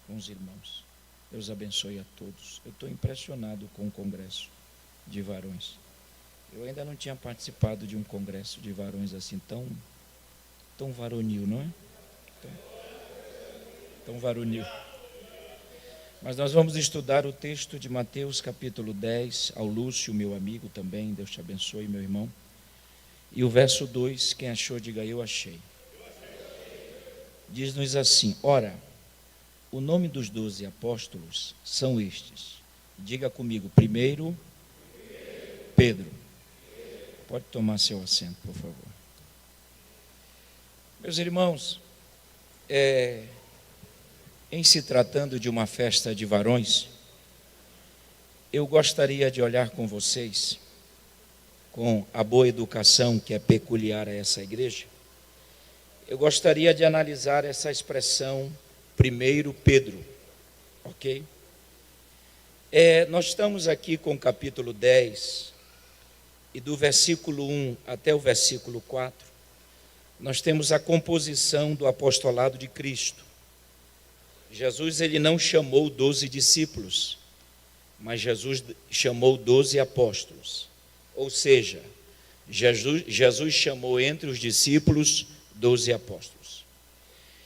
com os irmãos. Deus abençoe a todos. Eu estou impressionado com o congresso de varões. Eu ainda não tinha participado de um congresso de varões assim tão varonil, não é? Tão varonil. Mas nós vamos estudar o texto de Mateus capítulo 10, ao Lúcio, meu amigo também, Deus te abençoe, meu irmão. E o verso 2, quem achou, diga eu achei. Diz-nos assim: ora, o nome dos 12 apóstolos são estes. Diga comigo, primeiro, Pedro. Pode tomar seu assento, por favor. Meus irmãos, em se tratando de uma festa de varões, eu gostaria de olhar com vocês, com a boa educação que é peculiar a essa igreja, eu gostaria de analisar essa expressão, primeiro Pedro, ok? Nós estamos aqui com o capítulo 10, e do versículo 1 até o versículo 4, nós temos a composição do apostolado de Cristo. Jesus, ele não chamou 12 discípulos, mas Jesus chamou 12 apóstolos. Ou seja, Jesus chamou entre os discípulos 12 apóstolos.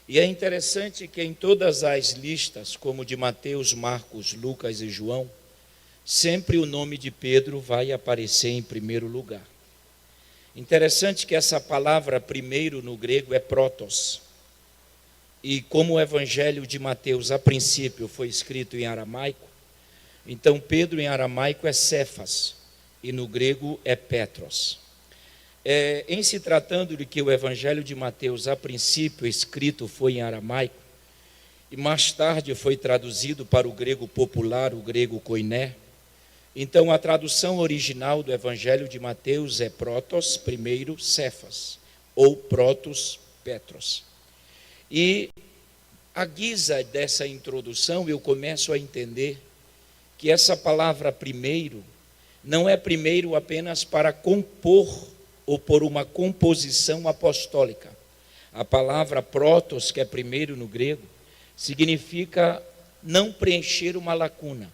E é interessante que em todas as listas, como de Mateus, Marcos, Lucas e João, sempre o nome de Pedro vai aparecer em primeiro lugar. Interessante que essa palavra primeiro no grego é protos. E como o evangelho de Mateus a princípio foi escrito em aramaico, então Pedro em aramaico é Cefas e no grego é Petros. Em se tratando de que o evangelho de Mateus a princípio escrito foi em aramaico e mais tarde foi traduzido para o grego popular, o grego koiné, então a tradução original do evangelho de Mateus é protos, primeiro Cefas, ou protos Petros. E à guisa dessa introdução, eu começo a entender que essa palavra primeiro não é primeiro apenas para compor ou por uma composição apostólica. A palavra protos, que é primeiro no grego, significa não preencher uma lacuna,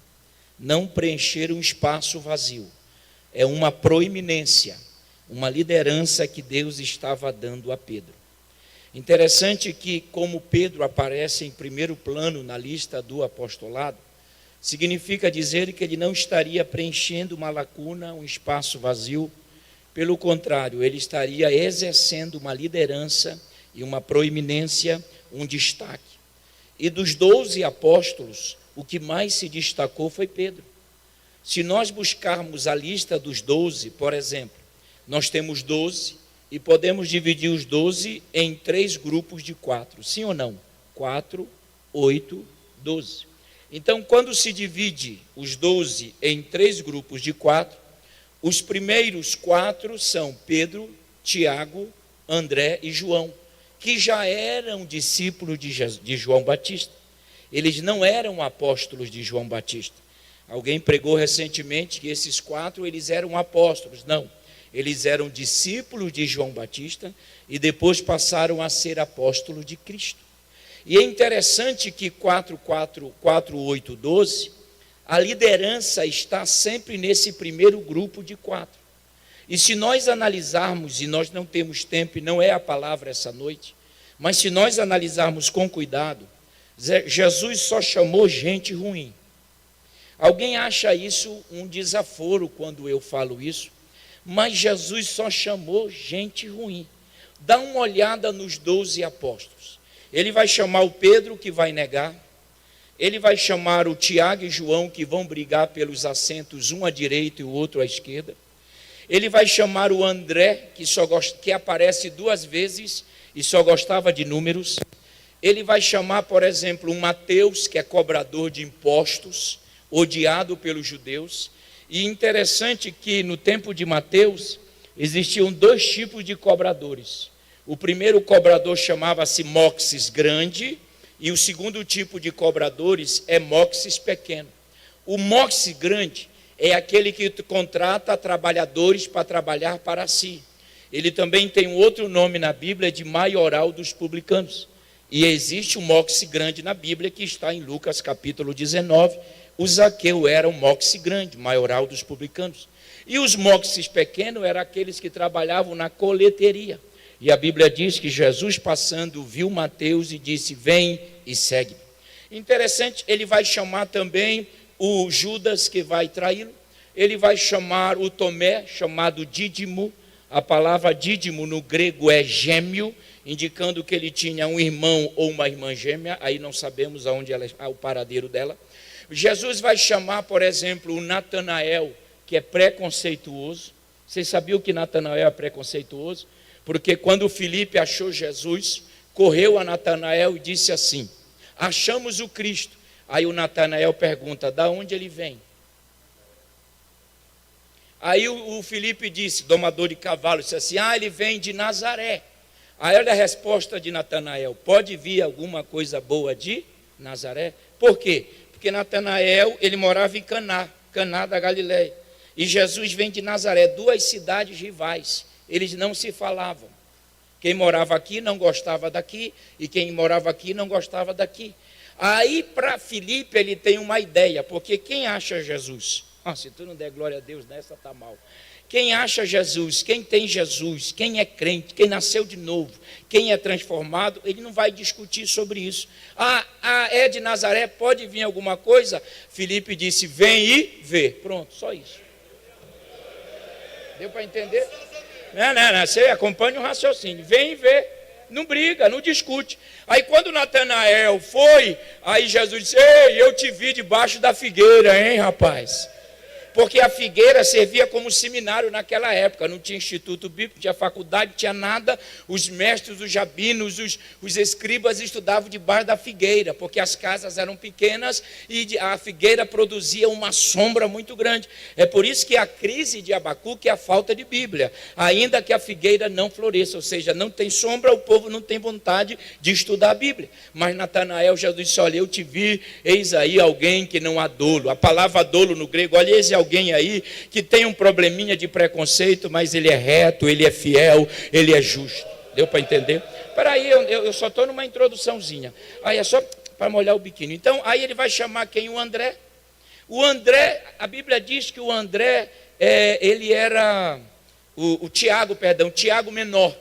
não preencher um espaço vazio. É uma proeminência, uma liderança que Deus estava dando a Pedro. Interessante que, como Pedro aparece em primeiro plano na lista do apostolado, significa dizer que ele não estaria preenchendo uma lacuna, um espaço vazio. Pelo contrário, ele estaria exercendo uma liderança e uma proeminência, um destaque. E dos 12 apóstolos, o que mais se destacou foi Pedro. Se nós buscarmos a lista dos 12, por exemplo, nós temos 12, e podemos dividir os 12 em 3 grupos de 4, sim ou não? 4, 8, 12. Então, quando se divide os 12 em 3 grupos de 4, os primeiros 4 são Pedro, Tiago, André e João, que já eram discípulos de João Batista. Eles não eram apóstolos de João Batista. Alguém pregou recentemente que esses 4 eles eram apóstolos. Não. Eles eram discípulos de João Batista e depois passaram a ser apóstolos de Cristo. E é interessante que 4, 8, 12, a liderança está sempre nesse primeiro grupo de 4. E se nós analisarmos, e nós não temos tempo, e não é a palavra essa noite, mas se nós analisarmos com cuidado, Jesus só chamou gente ruim. Alguém acha isso um desaforo quando eu falo isso? Mas Jesus só chamou gente ruim. Dá uma olhada nos 12 apóstolos. Ele vai chamar o Pedro, que vai negar. Ele vai chamar o Tiago e João, que vão brigar pelos assentos, um à direita e o outro à esquerda. Ele vai chamar o André, que aparece 2 vezes e só gostava de números. Ele vai chamar, por exemplo, um Mateus, que é cobrador de impostos, odiado pelos judeus. E interessante que no tempo de Mateus existiam 2 tipos de cobradores. O primeiro cobrador chamava-se Moxis grande e o segundo tipo de cobradores é Moxis pequeno. O Moxis grande é aquele que contrata trabalhadores para trabalhar para si. Ele também tem um outro nome na Bíblia de maioral dos publicanos. E existe um moxe grande na Bíblia que está em Lucas capítulo 19. O Zaqueu era um moxe grande, maioral dos publicanos. E os moxes pequenos eram aqueles que trabalhavam na coleteria. E a Bíblia diz que Jesus passando viu Mateus e disse: vem e segue-me. Interessante, ele vai chamar também o Judas que vai traí-lo. Ele vai chamar o Tomé, chamado Dídimo. A palavra Dídimo no grego é gêmeo, indicando que ele tinha um irmão ou uma irmã gêmea. Aí não sabemos aonde ela, o paradeiro dela. Jesus vai chamar, por exemplo, o Natanael, que é preconceituoso. Vocês sabiam que Natanael é preconceituoso? Porque quando Filipe achou Jesus, correu a Natanael e disse assim: achamos o Cristo. Aí o Natanael pergunta: da onde ele vem? Aí o Filipe disse, domador de cavalo, disse assim: ele vem de Nazaré. Aí olha a resposta de Natanael: pode vir alguma coisa boa de Nazaré? Por quê? Porque Natanael, ele morava em Caná da Galileia. E Jesus vem de Nazaré, duas cidades rivais. Eles não se falavam. Quem morava aqui não gostava daqui, e quem morava aqui não gostava daqui. Aí para Filipe ele tem uma ideia, porque quem acha Jesus? Se tu não der glória a Deus nessa, está mal. Quem acha Jesus, quem tem Jesus, quem é crente, quem nasceu de novo, quem é transformado, ele não vai discutir sobre isso. É de Nazaré, pode vir alguma coisa? Filipe disse: vem e vê. Pronto, só isso. Deu para entender? Não, você acompanha o raciocínio. Vem e vê. Não briga, não discute. Aí quando Natanael foi, aí Jesus disse: ei, eu te vi debaixo da figueira, hein, rapaz? Porque a figueira servia como seminário naquela época, não tinha instituto bíblico, não tinha faculdade, não tinha nada. Os mestres, os rabinos, os escribas estudavam debaixo da figueira, porque as casas eram pequenas e a figueira produzia uma sombra muito grande. É por isso que a crise de Abacuque é a falta de Bíblia, ainda que a figueira não floresça, ou seja, não tem sombra, o povo não tem vontade de estudar a Bíblia. Mas Natanael já disse: olha, eu te vi, eis aí alguém que não há dolo. A palavra dolo no grego, olha, esse alguém aí que tem um probleminha de preconceito, mas ele é reto, ele é fiel, ele é justo. Deu para entender? Peraí, eu só estou numa introduçãozinha. Aí é só para molhar o biquíni. Então, aí ele vai chamar quem? O André. O André, a Bíblia diz que o André, ele era o Tiago, Tiago menor.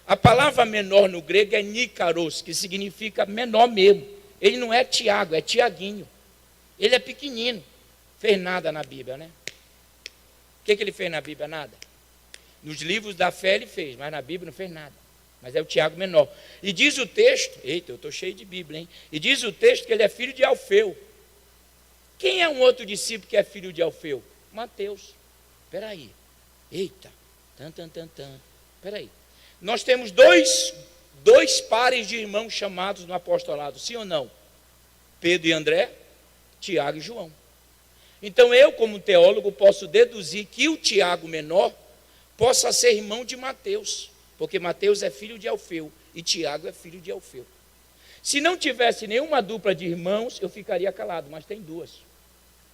A palavra menor no grego é Nícaros, que significa menor mesmo. Ele não é Tiago, é Tiaguinho. Ele é pequenino. Fez nada na Bíblia, né? O que ele fez na Bíblia? Nada. Nos livros da fé ele fez, mas na Bíblia não fez nada. Mas é o Tiago menor. E diz o texto, eita, eu estou cheio de Bíblia, hein? E diz o texto que ele é filho de Alfeu. Quem é um outro discípulo que é filho de Alfeu? Mateus. Espera aí. Eita. Espera aí. Nós temos dois pares de irmãos chamados no apostolado, sim ou não? Pedro e André, Tiago e João. Então eu, como teólogo, posso deduzir que o Tiago menor possa ser irmão de Mateus, porque Mateus é filho de Alfeu e Tiago é filho de Alfeu. Se não tivesse nenhuma dupla de irmãos, eu ficaria calado, mas tem duas.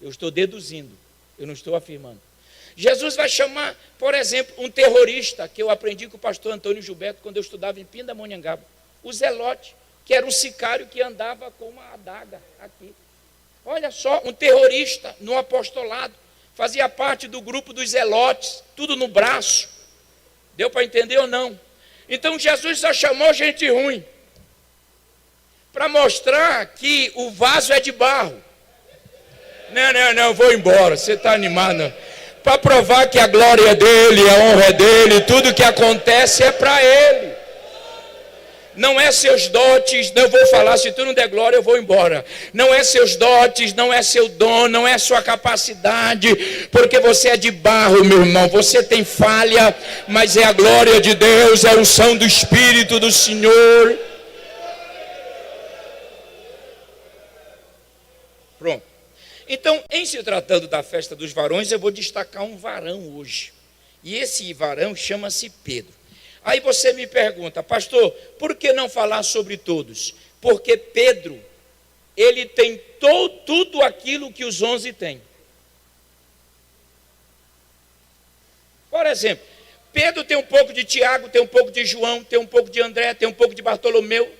Eu estou deduzindo, eu não estou afirmando. Jesus vai chamar, por exemplo, um terrorista, que eu aprendi com o pastor Antônio Gilberto quando eu estudava em Pindamonhangaba, o Zelote, que era um sicário que andava com uma adaga aqui. Olha só, um terrorista no apostolado, fazia parte do grupo dos zelotes, tudo no braço. Deu para entender ou não? Então Jesus só chamou gente ruim, para mostrar que o vaso é de barro. Não, vou embora, você está animado. Para provar que a glória é dele, a honra é dele, tudo que acontece é para ele. Não é seus dotes, não vou falar, se tu não der glória eu vou embora. Não é seus dotes, não é seu dom, não é sua capacidade, porque você é de barro, meu irmão, você tem falha, mas é a glória de Deus, é a unção do Espírito do Senhor. Pronto. Então, em se tratando da festa dos varões, eu vou destacar um varão hoje. E esse varão chama-se Pedro. Aí você me pergunta: pastor, por que não falar sobre todos? Porque Pedro, ele tem tudo aquilo que os 11 têm. Por exemplo, Pedro tem um pouco de Tiago, tem um pouco de João, tem um pouco de André, tem um pouco de Bartolomeu,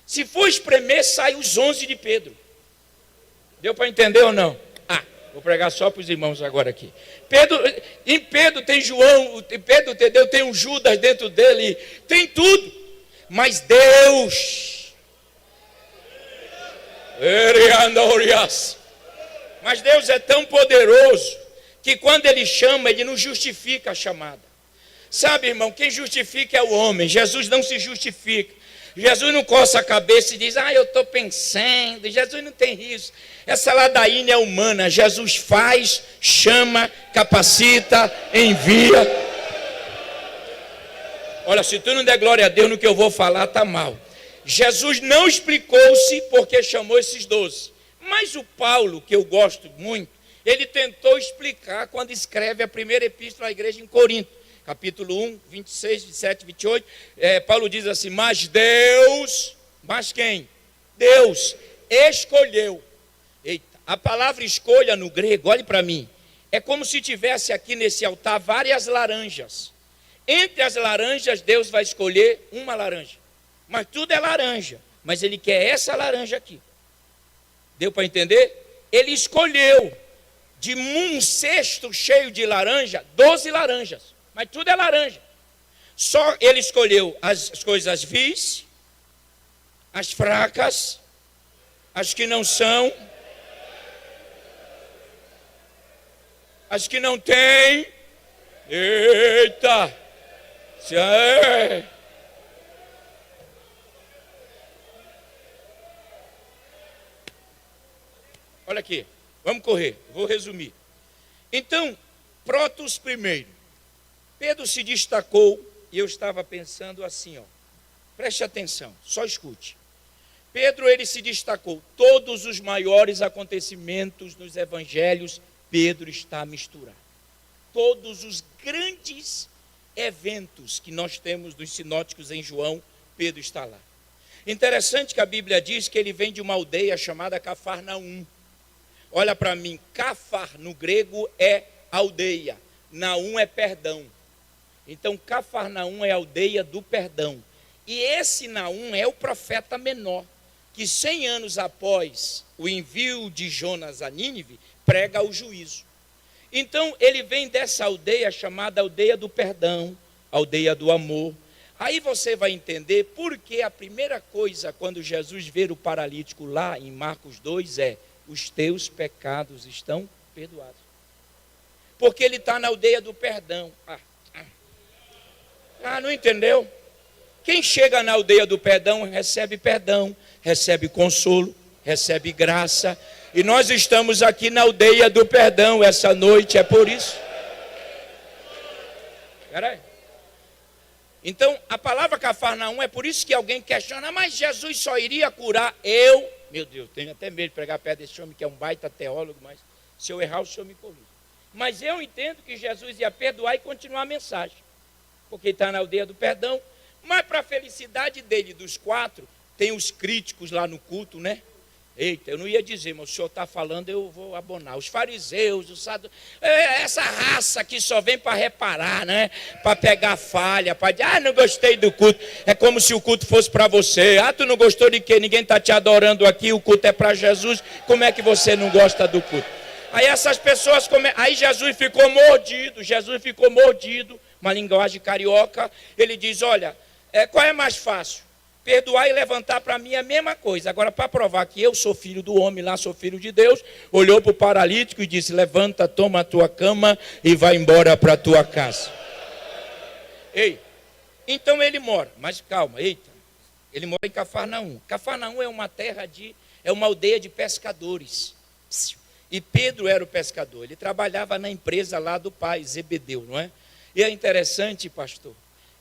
Se for espremer, sai os 11 de Pedro. Deu para entender ou não? Vou pregar só para os irmãos agora aqui. Em Pedro tem João, Pedro, entendeu? Tem um Judas dentro dele, tem tudo. Mas Deus, mas Deus é tão poderoso que quando Ele chama, Ele não justifica a chamada. Sabe, irmão, quem justifica é o homem. Jesus não se justifica. Jesus não coça a cabeça e diz, eu estou pensando. Jesus não tem isso. Essa ladainha é humana. Jesus faz, chama, capacita, envia. Olha, se tu não der glória a Deus no que eu vou falar, está mal. Jesus não explicou-se porque chamou esses 12. Mas o Paulo, que eu gosto muito, ele tentou explicar quando escreve a primeira epístola à igreja em Corinto. Capítulo 1, 26, 27, 28, Paulo diz assim, mas quem? Deus escolheu. Eita, a palavra escolha no grego, olhe para mim, é como se tivesse aqui nesse altar várias laranjas. Entre as laranjas, Deus vai escolher uma laranja. Mas tudo é laranja, mas Ele quer essa laranja aqui. Deu para entender? Ele escolheu de um cesto cheio de laranja, 12 laranjas. Mas tudo é laranja. Só Ele escolheu as coisas vis, as fracas, as que não são, as que não têm. Eita! Olha aqui, vamos correr, vou resumir. Então, Protos primeiro. Pedro se destacou, e eu estava pensando assim, preste atenção, só escute. Pedro, ele se destacou, todos os maiores acontecimentos nos evangelhos, Pedro está misturado. Todos os grandes eventos que nós temos dos sinóticos em João, Pedro está lá. Interessante que a Bíblia diz que ele vem de uma aldeia chamada Cafarnaum. Olha para mim, Cafar no grego é aldeia, Naum é perdão. Então, Cafarnaum é a aldeia do perdão. E esse Naum é o profeta menor, que 100 anos após o envio de Jonas a Nínive, prega o juízo. Então, ele vem dessa aldeia chamada aldeia do perdão, aldeia do amor. Aí você vai entender por que a primeira coisa, quando Jesus vê o paralítico lá em Marcos 2, é: os teus pecados estão perdoados. Porque ele está na aldeia do perdão. Não entendeu? Quem chega na aldeia do perdão, recebe consolo, recebe graça. E nós estamos aqui na aldeia do perdão essa noite, é por isso. Espera aí. Então, a palavra Cafarnaum é por isso que alguém questiona, mas Jesus só iria curar meu Deus, tenho até medo de pregar perto desse homem que é um baita teólogo, mas se eu errar, o senhor me corrige. Mas eu entendo que Jesus ia perdoar e continuar a mensagem, porque ele está na aldeia do perdão. Mas para a felicidade dele, dos 4, tem os críticos lá no culto, né? Eita, eu não ia dizer, mas o senhor está falando, eu vou abonar. Os fariseus, essa raça que só vem para reparar, né? Para pegar falha, para dizer, não gostei do culto. É como se o culto fosse para você. Tu não gostou de quê? Ninguém está te adorando aqui, o culto é para Jesus. Como é que você não gosta do culto? Aí essas pessoas, aí Jesus ficou mordido, uma linguagem carioca. Ele diz, olha, qual é mais fácil? Perdoar e levantar para mim é a mesma coisa. Agora, para provar que eu sou filho do homem, lá sou filho de Deus, olhou para o paralítico e disse, levanta, toma a tua cama e vai embora para a tua casa. Então ele mora, mas calma, ele mora em Cafarnaum. Cafarnaum é uma terra é uma aldeia de pescadores. E Pedro era o pescador, ele trabalhava na empresa lá do pai, Zebedeu, não é? E é interessante, pastor,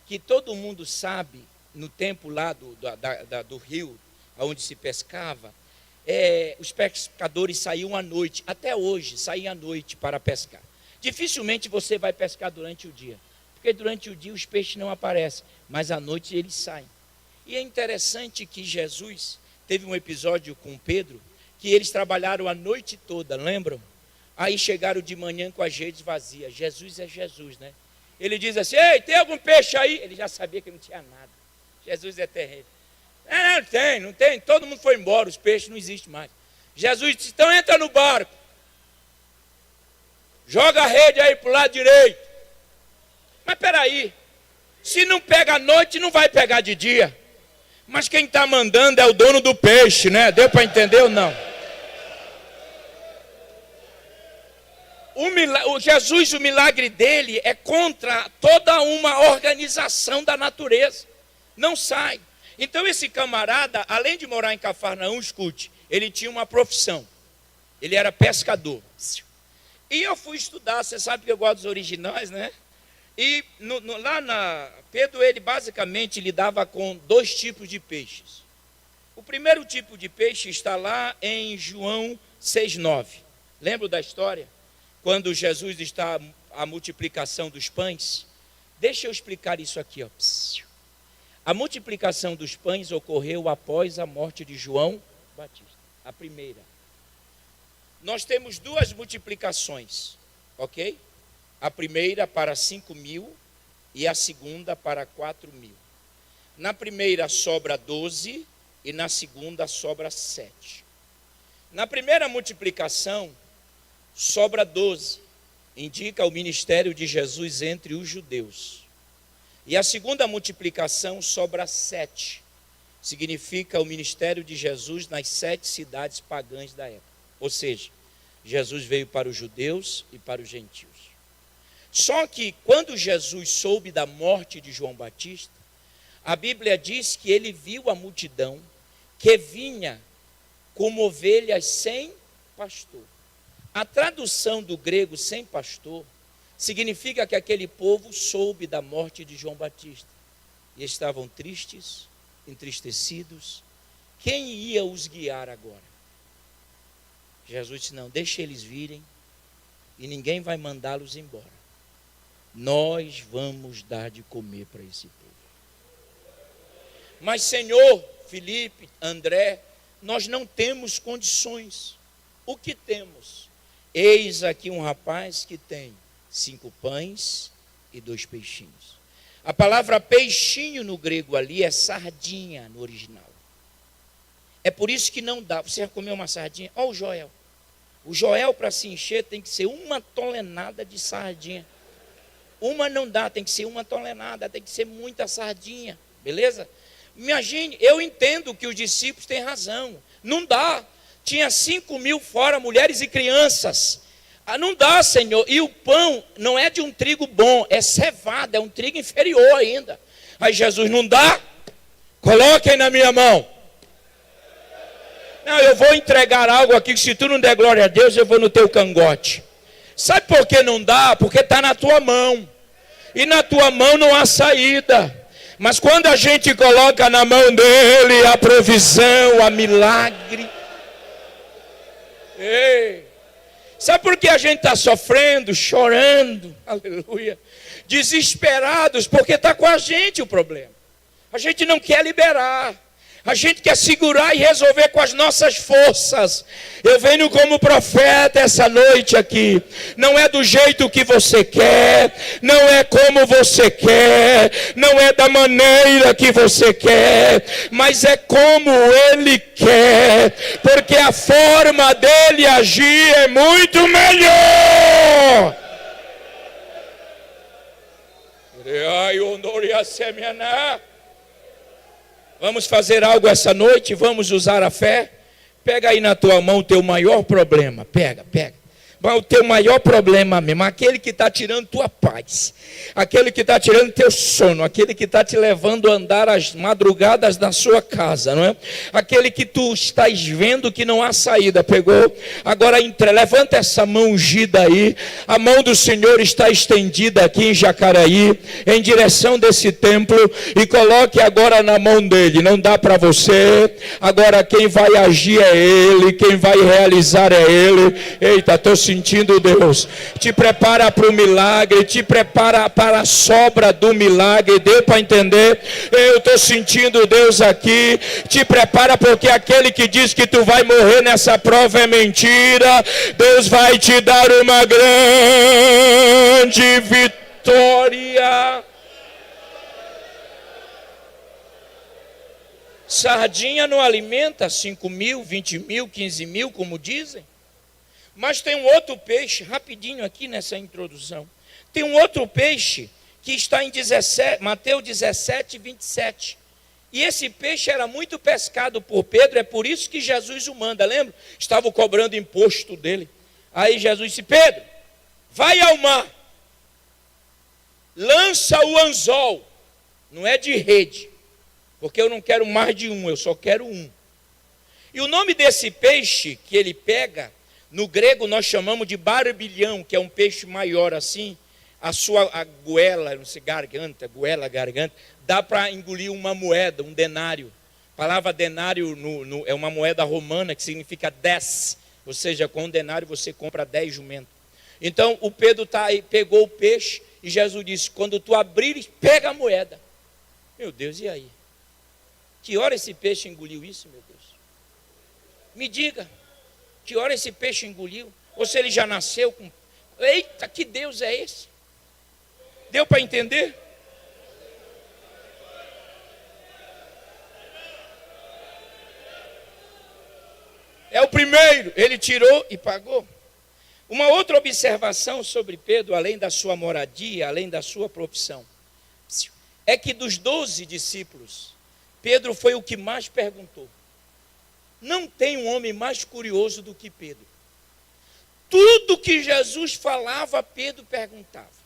que todo mundo sabe, no tempo lá do rio, onde se pescava, os pescadores saíam à noite, até hoje, saíam à noite para pescar. Dificilmente você vai pescar durante o dia, porque durante o dia os peixes não aparecem, mas à noite eles saem. E é interessante que Jesus teve um episódio com Pedro, que eles trabalharam a noite toda, lembram? Aí chegaram de manhã com as redes vazias. Jesus é Jesus, né? Ele diz assim, tem algum peixe aí? Ele já sabia que não tinha nada. Jesus é terrível. Não tem. Todo mundo foi embora, os peixes não existem mais. Jesus disse, então entra no barco. Joga a rede aí para o lado direito. Mas peraí, se não pega à noite, não vai pegar de dia. Mas quem está mandando é o dono do peixe, né? Deu para entender ou não? Jesus, o milagre dele é contra toda uma organização da natureza. Não sai. Então esse camarada, além de morar em Cafarnaum, escute, ele tinha uma profissão. Ele era pescador. E eu fui estudar, você sabe que eu gosto dos originais, né? E Pedro, ele basicamente lidava com 2 tipos de peixes. O primeiro tipo de peixe está lá em João 6,9. Lembra da história? Quando Jesus está a multiplicação dos pães. Deixa eu explicar isso aqui, ó. A multiplicação dos pães ocorreu após a morte de João Batista, a primeira. Nós temos 2 multiplicações, ok? A primeira para 5.000 e a segunda para 4.000. Na primeira sobra 12 e na segunda sobra 7. Na primeira multiplicação, sobra 12, indica o ministério de Jesus entre os judeus. E a segunda multiplicação sobra 7, significa o ministério de Jesus nas 7 cidades pagãs da época. Ou seja, Jesus veio para os judeus e para os gentios. Só que quando Jesus soube da morte de João Batista, a Bíblia diz que ele viu a multidão que vinha como ovelhas sem pastor. A tradução do grego sem pastor significa que aquele povo soube da morte de João Batista e estavam tristes, entristecidos. Quem ia os guiar agora? Jesus disse, não, deixa eles virem e ninguém vai mandá-los embora. Nós vamos dar de comer para esse povo. Mas Senhor, Felipe, André, nós não temos condições. O que temos? Eis aqui um rapaz que tem 5 pães e 2 peixinhos. A palavra peixinho no grego ali é sardinha no original. É por isso que não dá. Você já comeu uma sardinha? Olha o Joel. O Joel, para se encher, tem que ser 1 tonelada de sardinha. Uma não dá, tem que ser 1 tonelada, tem que ser muita sardinha. Beleza? Imagine, eu entendo que os discípulos têm razão. Não dá. Tinha 5.000 fora, mulheres e crianças. Não dá, Senhor. E o pão não é de um trigo bom, é cevada, é um trigo inferior ainda. Aí Jesus, não dá? Coloquem na minha mão. Não, eu vou entregar algo aqui que se tu não der glória a Deus, eu vou no teu cangote. Sabe por que não dá? Porque está na tua mão. E na tua mão não há saída. Mas quando a gente coloca na mão dele a provisão, a milagre. Ei, sabe por que a gente está sofrendo, chorando, aleluia, desesperados? Porque está com a gente o problema. A gente não quer liberar. A gente quer segurar e resolver com as nossas forças. Eu venho como profeta essa noite aqui. Não é do jeito que você quer, não é como você quer, não é da maneira que você quer, mas é como Ele quer, porque a forma dele agir é muito melhor. Vamos fazer algo essa noite, vamos usar a fé. Pega aí na tua mão o teu maior problema, pega. O teu maior problema mesmo, aquele que está tirando tua paz, aquele que está tirando teu sono, aquele que está te levando a andar as madrugadas na sua casa, não é? Aquele que tu estás vendo que não há saída, pegou? Agora levanta essa mão ungida aí, a mão do Senhor está estendida aqui em Jacareí, em direção desse templo, e coloque agora na mão dele. Não dá para você, agora quem vai agir é Ele, quem vai realizar é Ele. Eita, estou sentindo Deus. Te prepara para o milagre, te prepara para a sobra do milagre. Deu para entender? Eu estou sentindo Deus aqui. Te prepara, porque aquele que diz que tu vai morrer nessa prova é mentira. Deus vai te dar uma grande vitória. Sardinha não alimenta 5 mil, 20 mil, 15 mil, como dizem. Mas tem um outro peixe, rapidinho aqui nessa introdução. Tem um outro peixe que está em Mateus 17, 27. E esse peixe era muito pescado por Pedro, é por isso que Jesus o manda, lembra? Estava cobrando imposto dele. Aí Jesus disse: Pedro, vai ao mar, lança o anzol, não é de rede, porque eu não quero mais de um, eu só quero um. E o nome desse peixe que ele pega, no grego nós chamamos de barbilhão, que é um peixe maior assim, a goela, não sei, garganta, dá para engolir uma moeda, um denário. A palavra denário é uma moeda romana que significa 10, ou seja, com um denário você compra 10 jumentos. Então o Pedro pegou o peixe e Jesus disse: quando tu abrires, pega a moeda. Meu Deus, e aí? Que hora esse peixe engoliu isso, meu Deus? Me diga, que hora esse peixe engoliu? Ou se ele já nasceu com... Eita, que Deus é esse? Deu para entender? É o primeiro, ele tirou e pagou. Uma outra observação sobre Pedro, além da sua moradia, além da sua profissão, é que dos 12 discípulos, Pedro foi o que mais perguntou. Não tem um homem mais curioso do que Pedro. Tudo que Jesus falava, Pedro perguntava.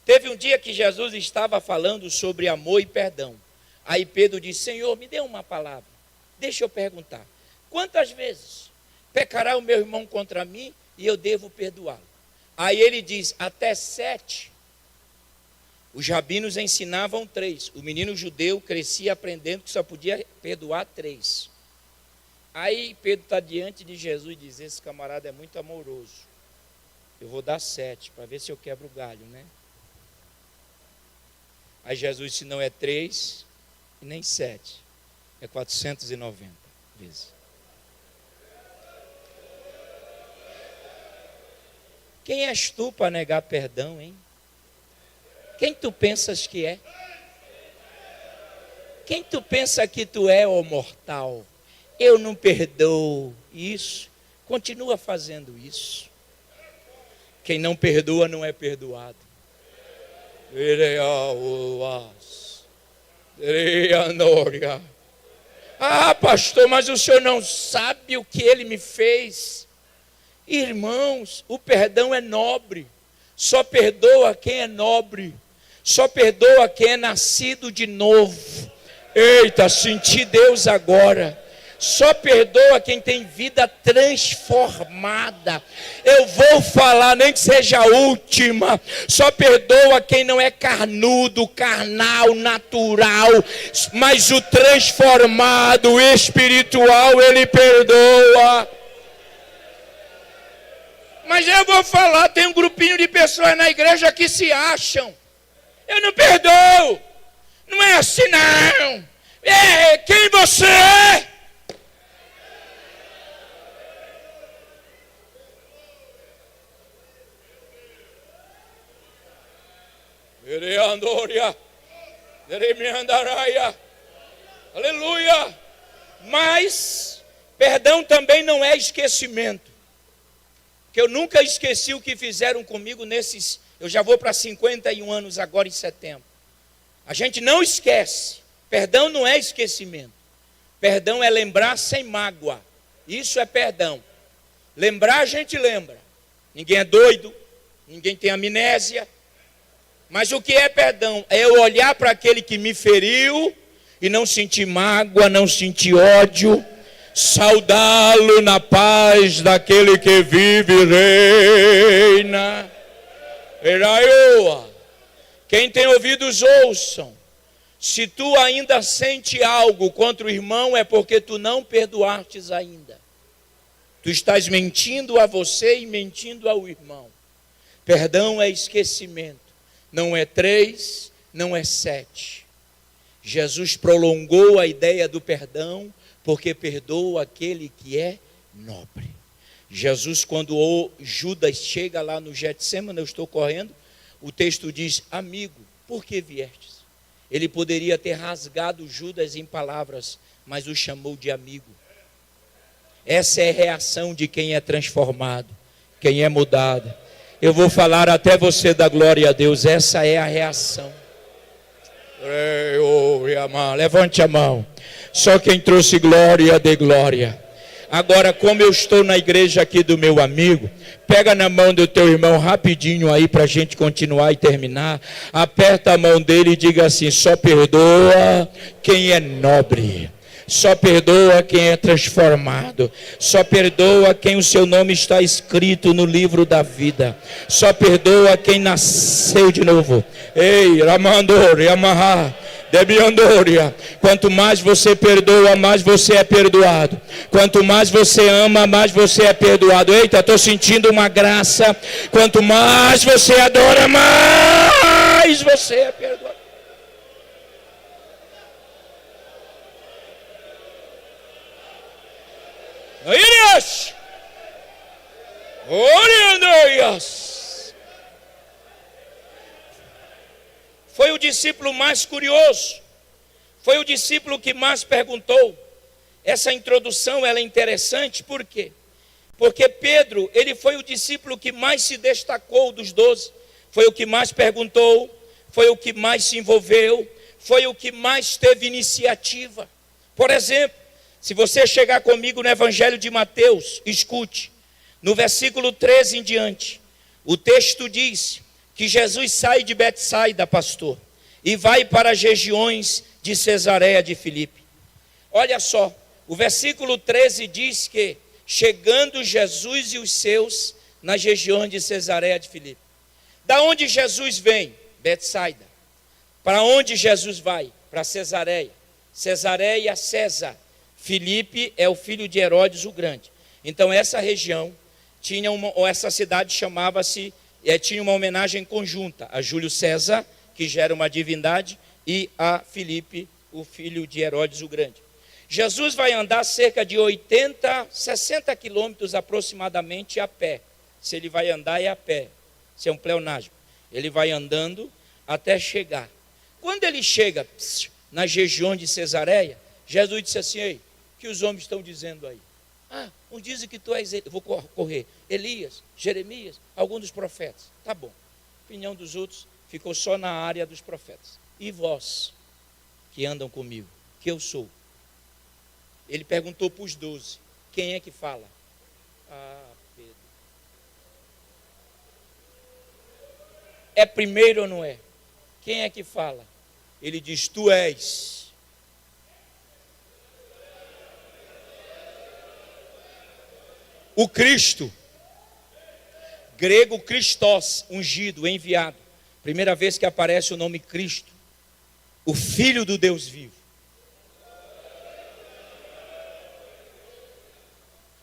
Teve um dia que Jesus estava falando sobre amor e perdão. Aí Pedro disse: Senhor, me dê uma palavra. Deixa eu perguntar. Quantas vezes pecará o meu irmão contra mim e eu devo perdoá-lo? Aí ele diz: até 7. Os rabinos ensinavam 3. O menino judeu crescia aprendendo que só podia perdoar 3. Aí Pedro está diante de Jesus e diz: esse camarada é muito amoroso. Eu vou dar 7 para ver se eu quebro o galho, né? Aí Jesus disse: não é 3 e nem 7, é 490 vezes. Quem és tu para negar perdão, hein? Quem tu pensas que é? Quem tu pensa que tu é, ó mortal? Eu não perdoo. Isso, continua fazendo isso. Quem não perdoa não é perdoado. Ah, pastor, mas o senhor não sabe o que ele me fez. Irmãos, o perdão é nobre. Só perdoa quem é nobre. Só perdoa quem é nascido de novo. Eita, senti Deus agora. Só perdoa quem tem vida transformada. Eu vou falar, nem que seja a última. Só perdoa quem não é carnudo, carnal, natural. Mas o transformado, o espiritual, ele perdoa. Mas eu vou falar, tem um grupinho de pessoas na igreja que se acham. Eu não perdoo. Não é assim não. É quem você é. Aleluia. Mas perdão também não é esquecimento. Que eu nunca esqueci o que fizeram comigo nesses... Eu já vou para 51 anos agora em setembro. A gente não esquece. Perdão não é esquecimento. Perdão é lembrar sem mágoa. Isso é perdão. Lembrar a gente lembra. Ninguém é doido. Ninguém tem amnésia. Mas o que é perdão? É eu olhar para aquele que me feriu e não sentir mágoa, não sentir ódio. Saudá-lo na paz daquele que vive e reina. Quem tem ouvidos ouçam. Se tu ainda sente algo contra o irmão, é porque tu não perdoastes ainda. Tu estás mentindo a você e mentindo ao irmão. Perdão é esquecimento. Não é 3, não é 7. Jesus prolongou a ideia do perdão, porque perdoa aquele que é nobre. Jesus, quando o Judas chega lá no Getsemane, eu estou correndo, o texto diz: amigo, por que viestes? Ele poderia ter rasgado Judas em palavras, mas o chamou de amigo. Essa é a reação de quem é transformado, quem é mudado. Eu vou falar até você da glória a Deus, essa é a reação. Levante a mão. Só quem trouxe glória, dê glória. Agora, como eu estou na igreja aqui do meu amigo, pega na mão do teu irmão rapidinho aí para a gente continuar e terminar. Aperta a mão dele e diga assim: só perdoa quem é nobre. Só perdoa quem é transformado. Só perdoa quem o seu nome está escrito no livro da vida. Só perdoa quem nasceu de novo. Ei, Ramandor, Yamaha, Debiandoria. Quanto mais você perdoa, mais você é perdoado. Quanto mais você ama, mais você é perdoado. Eita, estou sentindo uma graça. Quanto mais você adora, mais você é perdoado. Foi o discípulo mais curioso, foi o discípulo que mais perguntou. Essa introdução ela é interessante, por quê? Porque Pedro, ele foi o discípulo que mais se destacou dos 12, foi o que mais perguntou, foi o que mais se envolveu, foi o que mais teve iniciativa. Por exemplo, se você chegar comigo no Evangelho de Mateus, escute, no versículo 13 em diante, o texto diz que Jesus sai de Betsaida, pastor, e vai para as regiões de Cesareia de Filipe. Olha só, o versículo 13 diz que, chegando Jesus e os seus nas regiões de Cesareia de Filipe. Da onde Jesus vem? Betsaida. Para onde Jesus vai? Para Cesareia. Cesareia, César. Filipe é o filho de Herodes o Grande. Então essa região tinha essa cidade chamava-se, tinha uma homenagem conjunta a Júlio César, que já era uma divindade, e a Filipe, o filho de Herodes o Grande. Jesus vai andar cerca de 60 quilômetros aproximadamente a pé. Se ele vai andar é a pé, isso é um pleonasmo. Ele vai andando até chegar. Quando ele chega nas regiões de Cesareia, Jesus disse assim: ei, o que os homens estão dizendo aí? Ah, uns dizem que tu és, eu vou correr, Elias, Jeremias, alguns dos profetas. Tá bom. A opinião dos outros ficou só na área dos profetas. E vós, que andam comigo, que eu sou? Ele perguntou para os 12, quem é que fala? Ah, Pedro. É primeiro ou não é? Quem é que fala? Ele diz, tu és. O Cristo, grego Christos, ungido, enviado. Primeira vez que aparece o nome Cristo, o Filho do Deus vivo.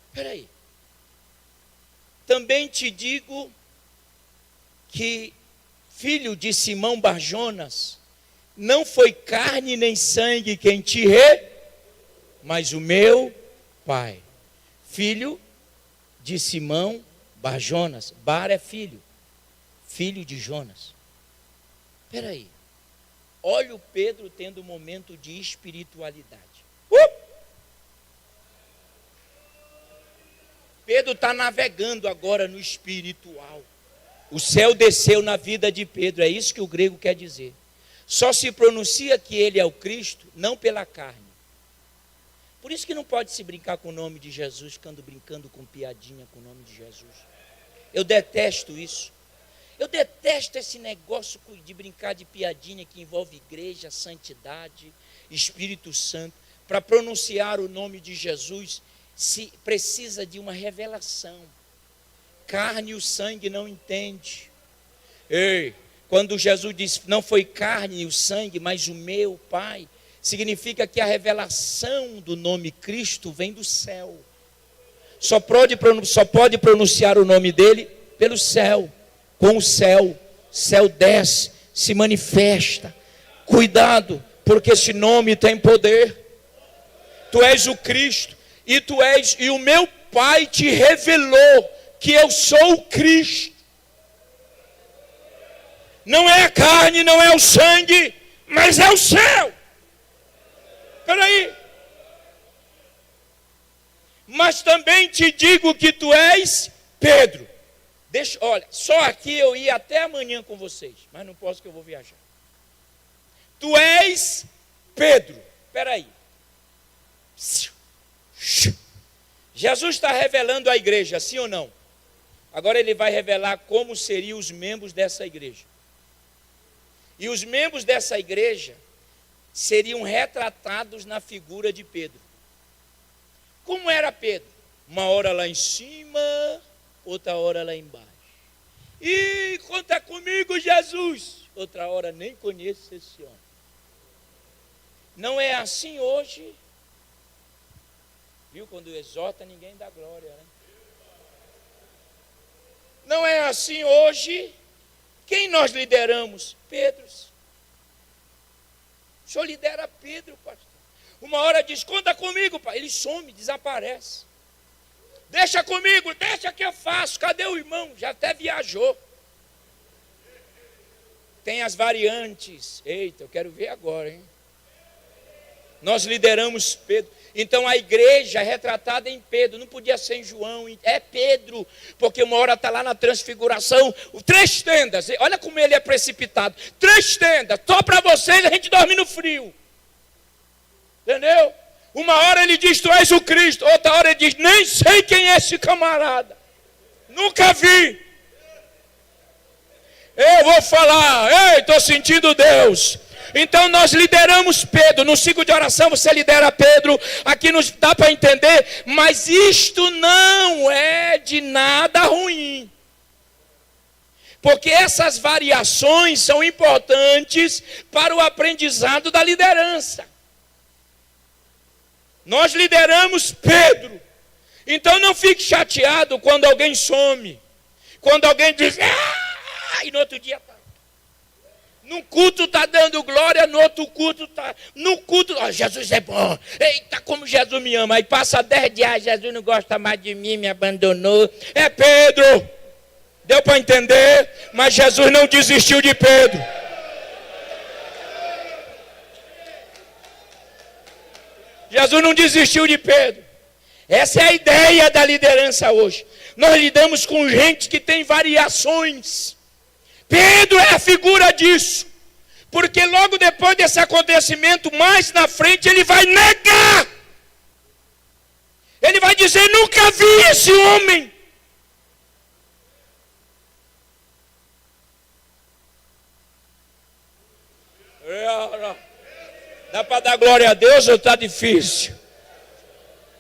Espera aí. Também te digo que filho de Simão Barjonas, não foi carne nem sangue quem te mas o meu Pai. Filho de Simão Barjonas. Bar é filho. Filho de Jonas. Espera aí. Olha o Pedro tendo um momento de espiritualidade. Pedro está navegando agora no espiritual. O céu desceu na vida de Pedro. É isso que o grego quer dizer. Só se pronuncia que ele é o Cristo, não pela carne. Por isso que não pode se brincar com o nome de Jesus, ficando brincando com piadinha com o nome de Jesus. Eu detesto isso. Eu detesto esse negócio de brincar de piadinha que envolve igreja, santidade, Espírito Santo. Para pronunciar o nome de Jesus, se precisa de uma revelação. Carne e o sangue não entende. Ei, quando Jesus disse, não foi carne e o sangue, mas o meu Pai, significa que a revelação do nome Cristo vem do céu. Só pode pronunciar o nome dele pelo céu. Com o céu desce, se manifesta. Cuidado, porque esse nome tem poder. Tu és o Cristo, e o meu Pai te revelou que eu sou o Cristo. Não é a carne, não é o sangue, mas é o céu. Espera aí. mas também te digo que tu és Pedro. Olha, só aqui eu ia até amanhã com vocês, mas não posso que eu vou viajar. Tu és Pedro. Espera aí. Jesus está revelando a igreja, sim ou não? Agora ele vai revelar como seriam os membros dessa igreja. E os membros dessa igreja seriam retratados na figura de Pedro. Como era Pedro? Uma hora lá em cima, outra hora lá embaixo. E conta comigo, Jesus. Outra hora nem conheço esse homem. Não é assim hoje. Viu? Quando exorta, ninguém dá glória, né? Não é assim hoje. Quem nós lideramos? Pedro. O senhor lidera Pedro, pastor. Uma hora diz, conta comigo, pai. Ele some, desaparece. Deixa comigo, deixa que eu faço. Cadê o irmão? Já até viajou. Tem as variantes. Eita, eu quero ver agora, hein? Nós lideramos Pedro. Então a igreja é retratada em Pedro. Não podia ser em João. É Pedro. Porque uma hora está lá na transfiguração. 3 tendas. Olha como ele é precipitado. 3 tendas. Só para vocês a gente dorme no frio. Entendeu? Uma hora ele diz, tu és o Cristo. Outra hora ele diz, nem sei quem é esse camarada. Nunca vi. Eu vou falar. Ei, estou sentindo Deus. Então nós lideramos Pedro. No ciclo de oração você lidera Pedro. Aqui nos dá para entender. Mas isto não é de nada ruim. Porque essas variações são importantes para o aprendizado da liderança. Nós lideramos Pedro. Então não fique chateado quando alguém some. Quando alguém diz, e no outro dia está. Num culto está dando glória, no outro culto está. No culto, Jesus é bom. Eita, como Jesus me ama. Aí passa 10 dias, Jesus não gosta mais de mim, me abandonou. É Pedro. Deu para entender? Mas Jesus não desistiu de Pedro. Jesus não desistiu de Pedro. Essa é a ideia da liderança hoje. Nós lidamos com gente que tem variações. Pedro é a figura disso. Porque logo depois desse acontecimento, mais na frente, ele vai negar. Ele vai dizer, nunca vi esse homem. Dá para dar glória a Deus ou está difícil?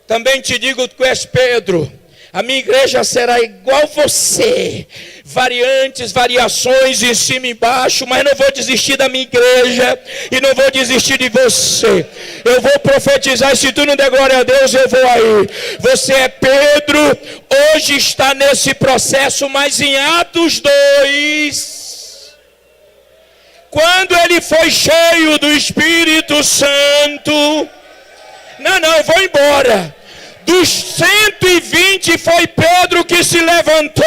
Também te digo que tu és Pedro. A minha igreja será igual você. Variantes, variações em cima e embaixo. Mas não vou desistir da minha igreja. E não vou desistir de você. Eu vou profetizar. E se tu não der glória a Deus, eu vou aí. Você é Pedro. Hoje está nesse processo. Mas em Atos 2... quando ele foi cheio do Espírito Santo... Não, eu vou embora. Dos 120 foi Pedro que se levantou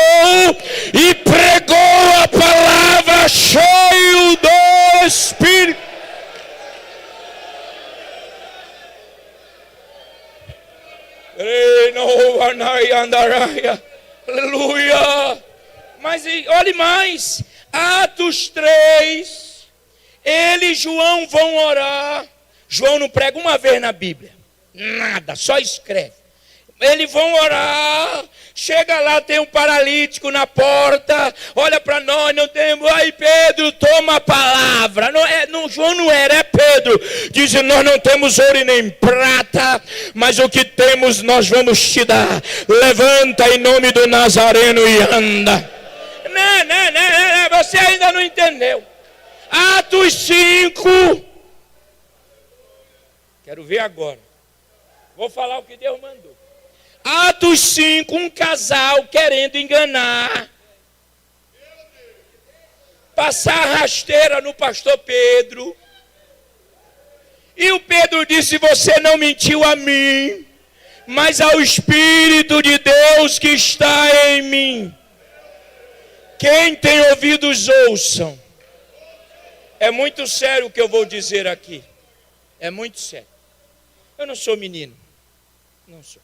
e pregou a palavra cheio do Espírito. Aleluia. Mas olhe mais. Atos 3. Ele e João vão orar. João não prega uma vez na Bíblia. Nada, só escreve. Eles vão orar, chega lá, tem um paralítico na porta, olha para nós, não temos, aí Pedro toma a palavra, João não era, é Pedro, diz, nós não temos ouro e nem prata, mas o que temos nós vamos te dar, levanta em nome do Nazareno e anda. Não, você ainda não entendeu. Atos 5, quero ver agora, vou falar o que Deus mandou. Atos 5, um casal querendo enganar, passar rasteira no pastor Pedro. E o Pedro disse, você não mentiu a mim, mas ao Espírito de Deus que está em mim. Quem tem ouvidos, ouçam. É muito sério o que eu vou dizer aqui. É muito sério. Eu não sou menino. Não sou.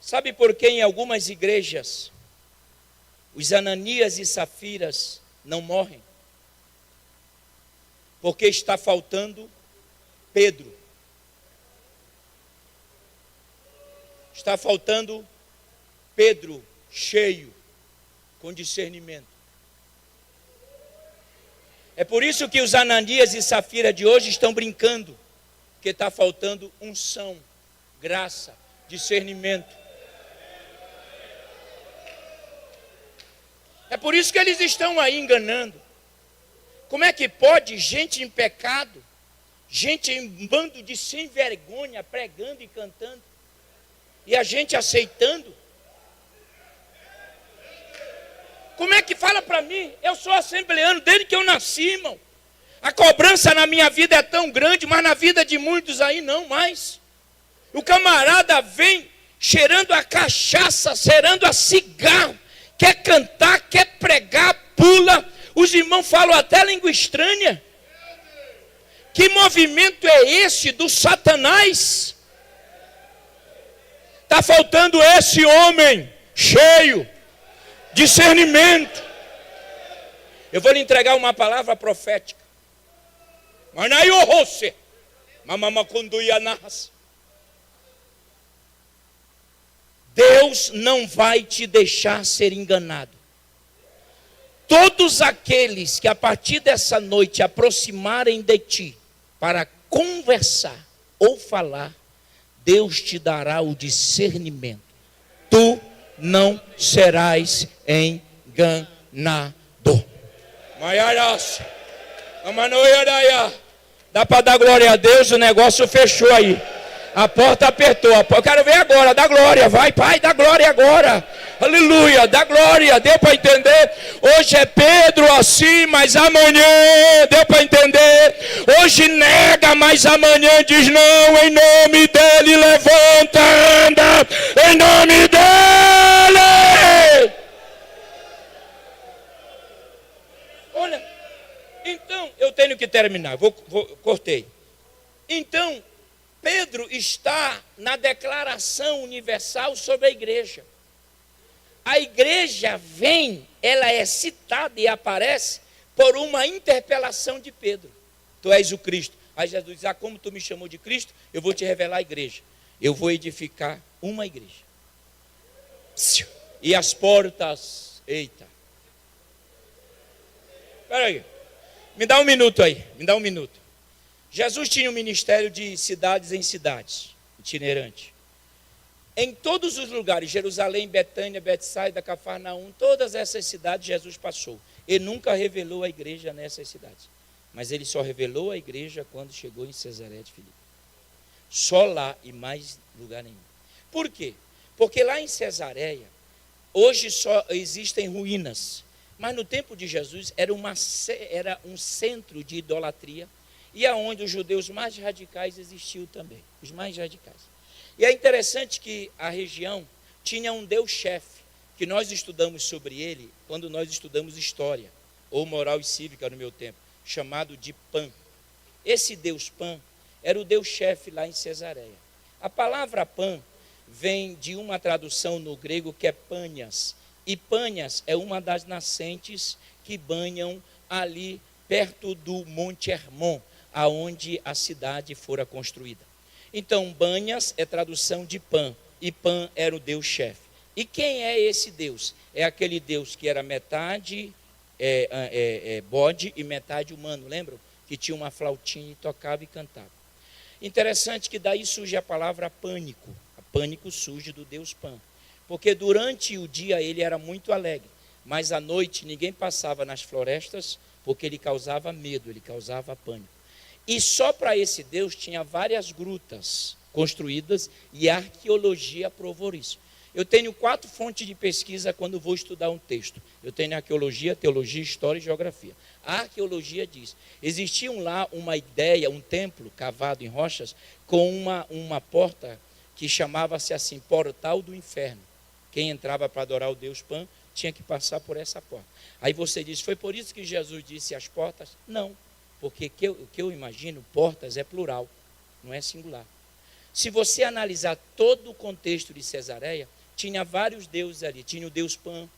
Sabe por que em algumas igrejas os Ananias e Safiras não morrem? Porque está faltando Pedro. Está faltando Pedro cheio, com discernimento. É por isso que os Ananias e Safira de hoje estão brincando, porque está faltando unção, graça, discernimento. É por isso que eles estão aí enganando. Como é que pode gente em pecado, gente em bando de sem vergonha, pregando e cantando, e a gente aceitando? Como é que fala para mim? Eu sou assembleano desde que eu nasci, irmão. A cobrança na minha vida é tão grande, mas na vida de muitos aí não mais. O camarada vem cheirando a cachaça, cheirando a cigarro, quer cantar, quer pregar, pula. Os irmãos falam até língua estranha. Que movimento é esse do Satanás? Está faltando esse homem cheio, discernimento. Eu vou lhe entregar uma palavra profética. Deus não vai te deixar ser enganado. Todos aqueles que a partir dessa noite aproximarem de ti para conversar ou falar, Deus te dará o discernimento. Tu não serás enganado. Dá para dar glória a Deus, o negócio fechou aí. A porta apertou. Eu quero ver agora, dá glória, vai, Pai, dá glória agora. Aleluia, dá glória, deu para entender? Hoje é Pedro assim, mas amanhã, deu para entender? Hoje nega, mas amanhã diz não, em nome dele, levanta, anda, em nome dele. Olha, então, eu tenho que terminar, cortei. Então, Pedro está na declaração universal sobre a igreja. A igreja vem, ela é citada e aparece por uma interpelação de Pedro. Tu és o Cristo. Aí Jesus diz, como tu me chamou de Cristo, eu vou te revelar a igreja. Eu vou edificar uma igreja. E as portas, eita. Espera aí, me dá um minuto aí, me dá um minuto. Jesus tinha um ministério de cidades em cidades, itinerante. Em todos os lugares, Jerusalém, Betânia, Betsaida, Cafarnaum, todas essas cidades Jesus passou. Ele nunca revelou a igreja nessas cidades. Mas ele só revelou a igreja quando chegou em Cesareia de Filipe. Só lá e mais lugar nenhum. Por quê? Porque lá em Cesareia, hoje só existem ruínas. Mas no tempo de Jesus era um centro de idolatria. E aonde os judeus mais radicais existiam também, os mais radicais. E é interessante que a região tinha um Deus-chefe, que nós estudamos sobre ele quando nós estudamos história, ou moral e cívica no meu tempo, chamado de Pan. Esse Deus Pan era o Deus-chefe lá em Cesareia. A palavra Pan vem de uma tradução no grego que é Panias. E Panias é uma das nascentes que banham ali perto do Monte Hermon, aonde a cidade fora construída. Então, Banhas é tradução de Pan, e Pan era o Deus-chefe. E quem é esse Deus? É aquele Deus que era metade bode e metade humano, lembram? Que tinha uma flautinha e tocava e cantava. Interessante que daí surge a palavra pânico. A pânico surge do Deus Pan. Porque durante o dia ele era muito alegre, mas à noite ninguém passava nas florestas porque ele causava medo, ele causava pânico. E só para esse Deus tinha várias grutas construídas e a arqueologia provou isso. Eu tenho 4 fontes de pesquisa quando vou estudar um texto. Eu tenho arqueologia, teologia, história e geografia. A arqueologia diz, existiam lá uma ideia, um templo cavado em rochas com uma porta que chamava-se assim, Portal do Inferno. Quem entrava para adorar o Deus Pan tinha que passar por essa porta. Aí você diz, foi por isso que Jesus disse as portas? Não. Porque o que eu imagino, portas é plural, não é singular. Se você analisar todo o contexto de Cesareia, tinha vários deuses ali. Tinha o deus Pan.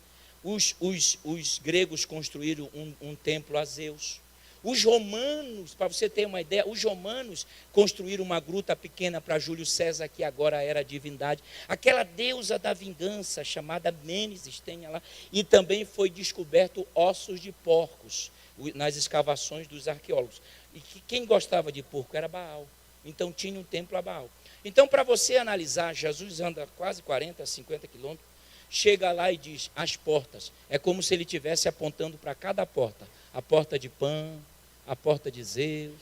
Os gregos construíram um templo a Zeus. Os romanos, para você ter uma ideia, os romanos construíram uma gruta pequena para Júlio César, que agora era a divindade. Aquela deusa da vingança, chamada Mênesis, tem lá. E também foi descoberto ossos de porcos nas escavações dos arqueólogos. E quem gostava de porco era Baal. Então tinha um templo a Baal. Então, para você analisar, Jesus anda quase 40, 50 quilômetros, chega lá e diz, as portas. É como se ele estivesse apontando para cada porta. A porta de Pan, a porta de Zeus.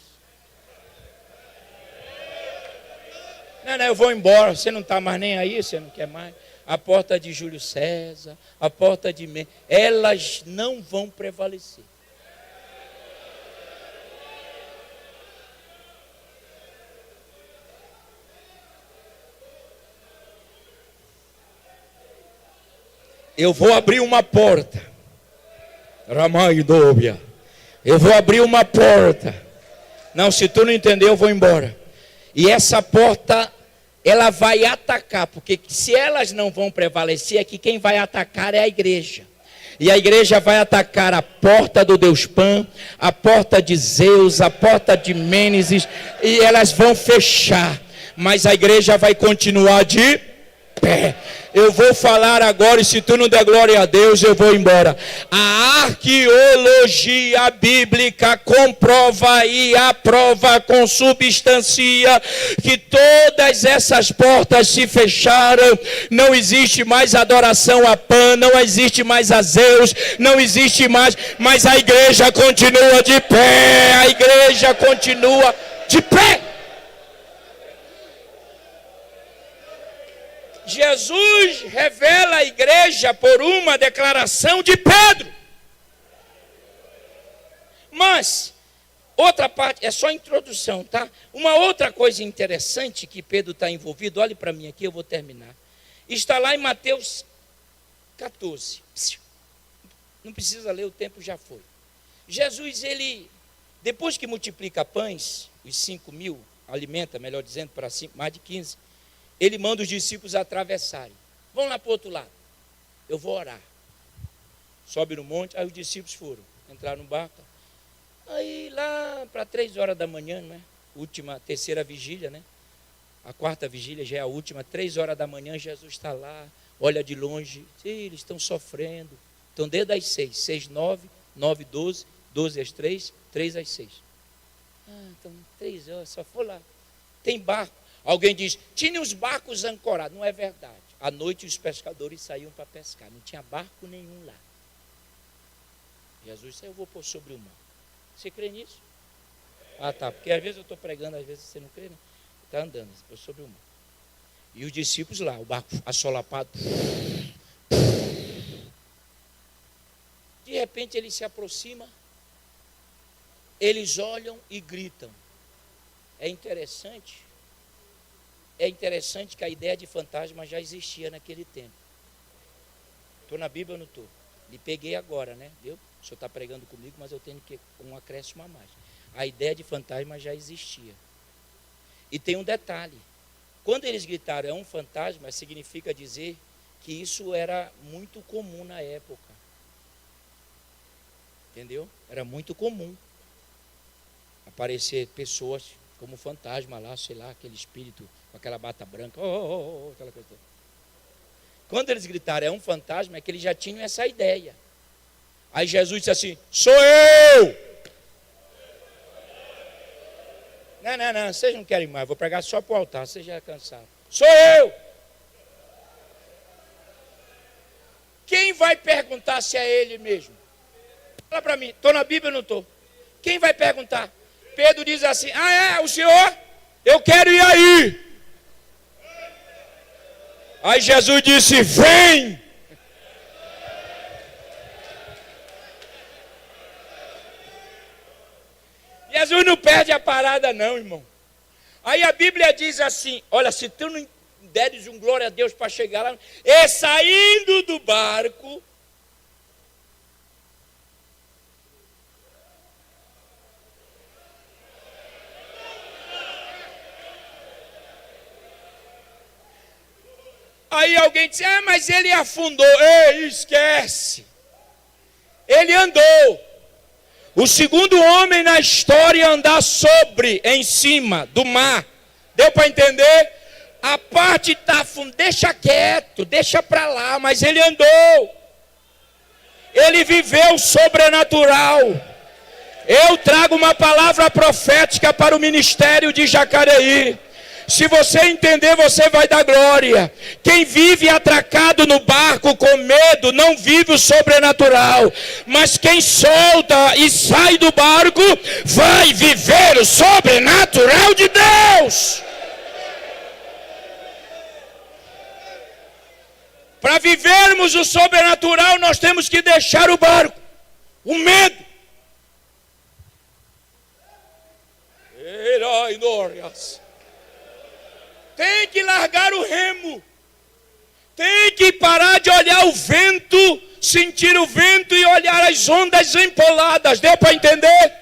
Não, eu vou embora, você não está mais nem aí, você não quer mais. A porta de Júlio César, a porta de... Elas não vão prevalecer. Eu vou abrir uma porta. Ramaidóbia. Eu vou abrir uma porta. Não, se tu não entender, eu vou embora. E essa porta, ela vai atacar, porque se elas não vão prevalecer, é que quem vai atacar é a igreja. E a igreja vai atacar a porta do Deus Pan, a porta de Zeus, a porta de Mênesis, e elas vão fechar. Mas a igreja vai continuar de pé. Eu vou falar agora e se tu não der glória a Deus, eu vou embora. A arqueologia bíblica comprova e aprova, consubstancia que todas essas portas se fecharam. Não existe mais adoração a Pan, não existe mais a Zeus, não existe mais, mas a igreja continua de pé. A igreja continua de pé. Jesus revela a igreja por uma declaração de Pedro. Mas, outra parte, é só introdução, tá? Uma outra coisa interessante que Pedro está envolvido, olhe para mim aqui, eu vou terminar. Está lá em Mateus 14. Não precisa ler, o tempo já foi. Jesus, ele, depois que multiplica pães, os 5.000, alimenta, melhor dizendo, para mais de 15, ele manda os discípulos atravessarem. Vão lá para o outro lado. Eu vou orar. Sobe no monte, aí os discípulos foram. Entraram no barco. Aí lá para 3 horas da manhã, não é? Terceira vigília, né? A quarta vigília já é a última. 3 horas da manhã, Jesus está lá. Olha de longe. Eles estão sofrendo. Então desde as 6. 6, 9, 9, 12. 12 às 3, 3 às 6. Então 3 horas, só for lá. Tem barco. Alguém diz, tinha os barcos ancorados. Não é verdade. À noite os pescadores saíam para pescar. Não tinha barco nenhum lá. Jesus disse, eu vou pôr sobre o mar. Você crê nisso? Ah, tá. Porque às vezes eu estou pregando, às vezes você não crê, né? Está andando, pôr sobre o mar. E os discípulos lá, o barco assolapado. De repente ele se aproxima. Eles olham e gritam. É interessante que a ideia de fantasma já existia naquele tempo. Estou na Bíblia ou não estou? Lhe peguei agora, né? Viu? O senhor está pregando comigo, mas eu tenho que um acréscimo a mais. A ideia de fantasma já existia. E tem um detalhe. Quando eles gritaram é um fantasma, significa dizer que isso era muito comum na época. Entendeu? Era muito comum aparecer pessoas como fantasma lá, sei lá, aquele espírito com aquela bata branca, aquela coisa toda. Quando eles gritaram é um fantasma, é que eles já tinham essa ideia. Aí Jesus disse assim, sou eu! Não, vocês não querem mais, vou pregar só para o altar, vocês já cansaram. Sou eu! Quem vai perguntar se é ele mesmo? Fala para mim, estou na Bíblia ou não estou? Quem vai perguntar? Pedro diz assim, o senhor? Eu quero ir aí. Aí Jesus disse, vem. Jesus não perde a parada não, irmão. Aí a Bíblia diz assim, olha, se tu não deres um glória a Deus para chegar lá, e saindo do barco, Aí alguém disse, mas ele afundou. Ei, esquece. Ele andou. O segundo homem na história a andar sobre, em cima do mar. Deu para entender? A parte está afundada, deixa quieto, deixa para lá, mas ele andou. Ele viveu sobrenatural. Eu trago uma palavra profética para o ministério de Jacareí. Se você entender, você vai dar glória. Quem vive atracado no barco com medo, não vive o sobrenatural. Mas quem solta e sai do barco, vai viver o sobrenatural de Deus. Para vivermos o sobrenatural, nós temos que deixar o barco, o medo. Herói glórias. Tem que largar o remo. Tem que parar de olhar o vento, sentir o vento e olhar as ondas empoladas. Deu para entender?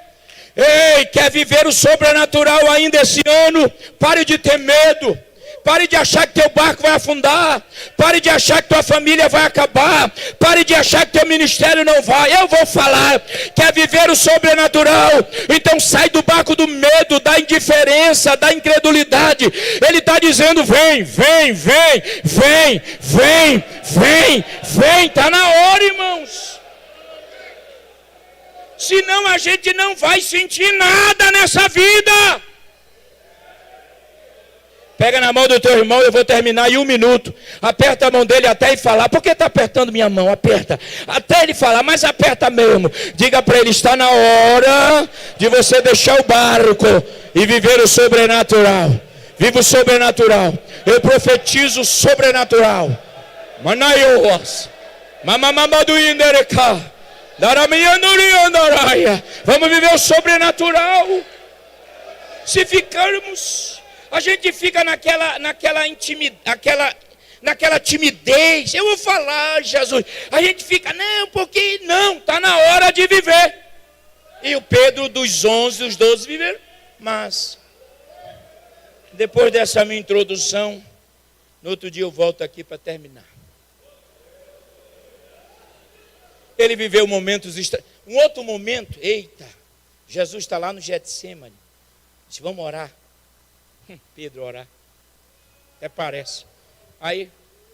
Ei, quer viver o sobrenatural ainda esse ano? Pare de ter medo. Pare de achar que teu barco vai afundar. Pare de achar que tua família vai acabar. Pare de achar que teu ministério não vai. Eu vou falar. Quer viver o sobrenatural? Então sai do barco do medo, da indiferença, da incredulidade. Ele está dizendo, vem, vem, vem, vem, vem, vem, vem. Está na hora, irmãos. Senão a gente não vai sentir nada nessa vida. Pega na mão do teu irmão, eu vou terminar em 1 minuto. Aperta a mão dele até ele falar. Por que está apertando minha mão? Aperta. Até ele falar, mas aperta mesmo. Diga para ele, está na hora de você deixar o barco e viver o sobrenatural. Viva o sobrenatural. Eu profetizo o sobrenatural. Manaios. Mamamamadu indereka. Daramianduriandaraia. Vamos viver o sobrenatural. Se ficarmos... A gente fica naquela timidez. Eu vou falar, Jesus. A gente fica, não, porque não, está na hora de viver. E o Pedro dos 11, os 12 viveram. Mas, depois dessa minha introdução, no outro dia eu volto aqui para terminar. Ele viveu momentos estranhos. Um outro momento, eita, Jesus está lá no Getsêmani. Disse, vamos orar. Pedro orar. Até parece. Aí,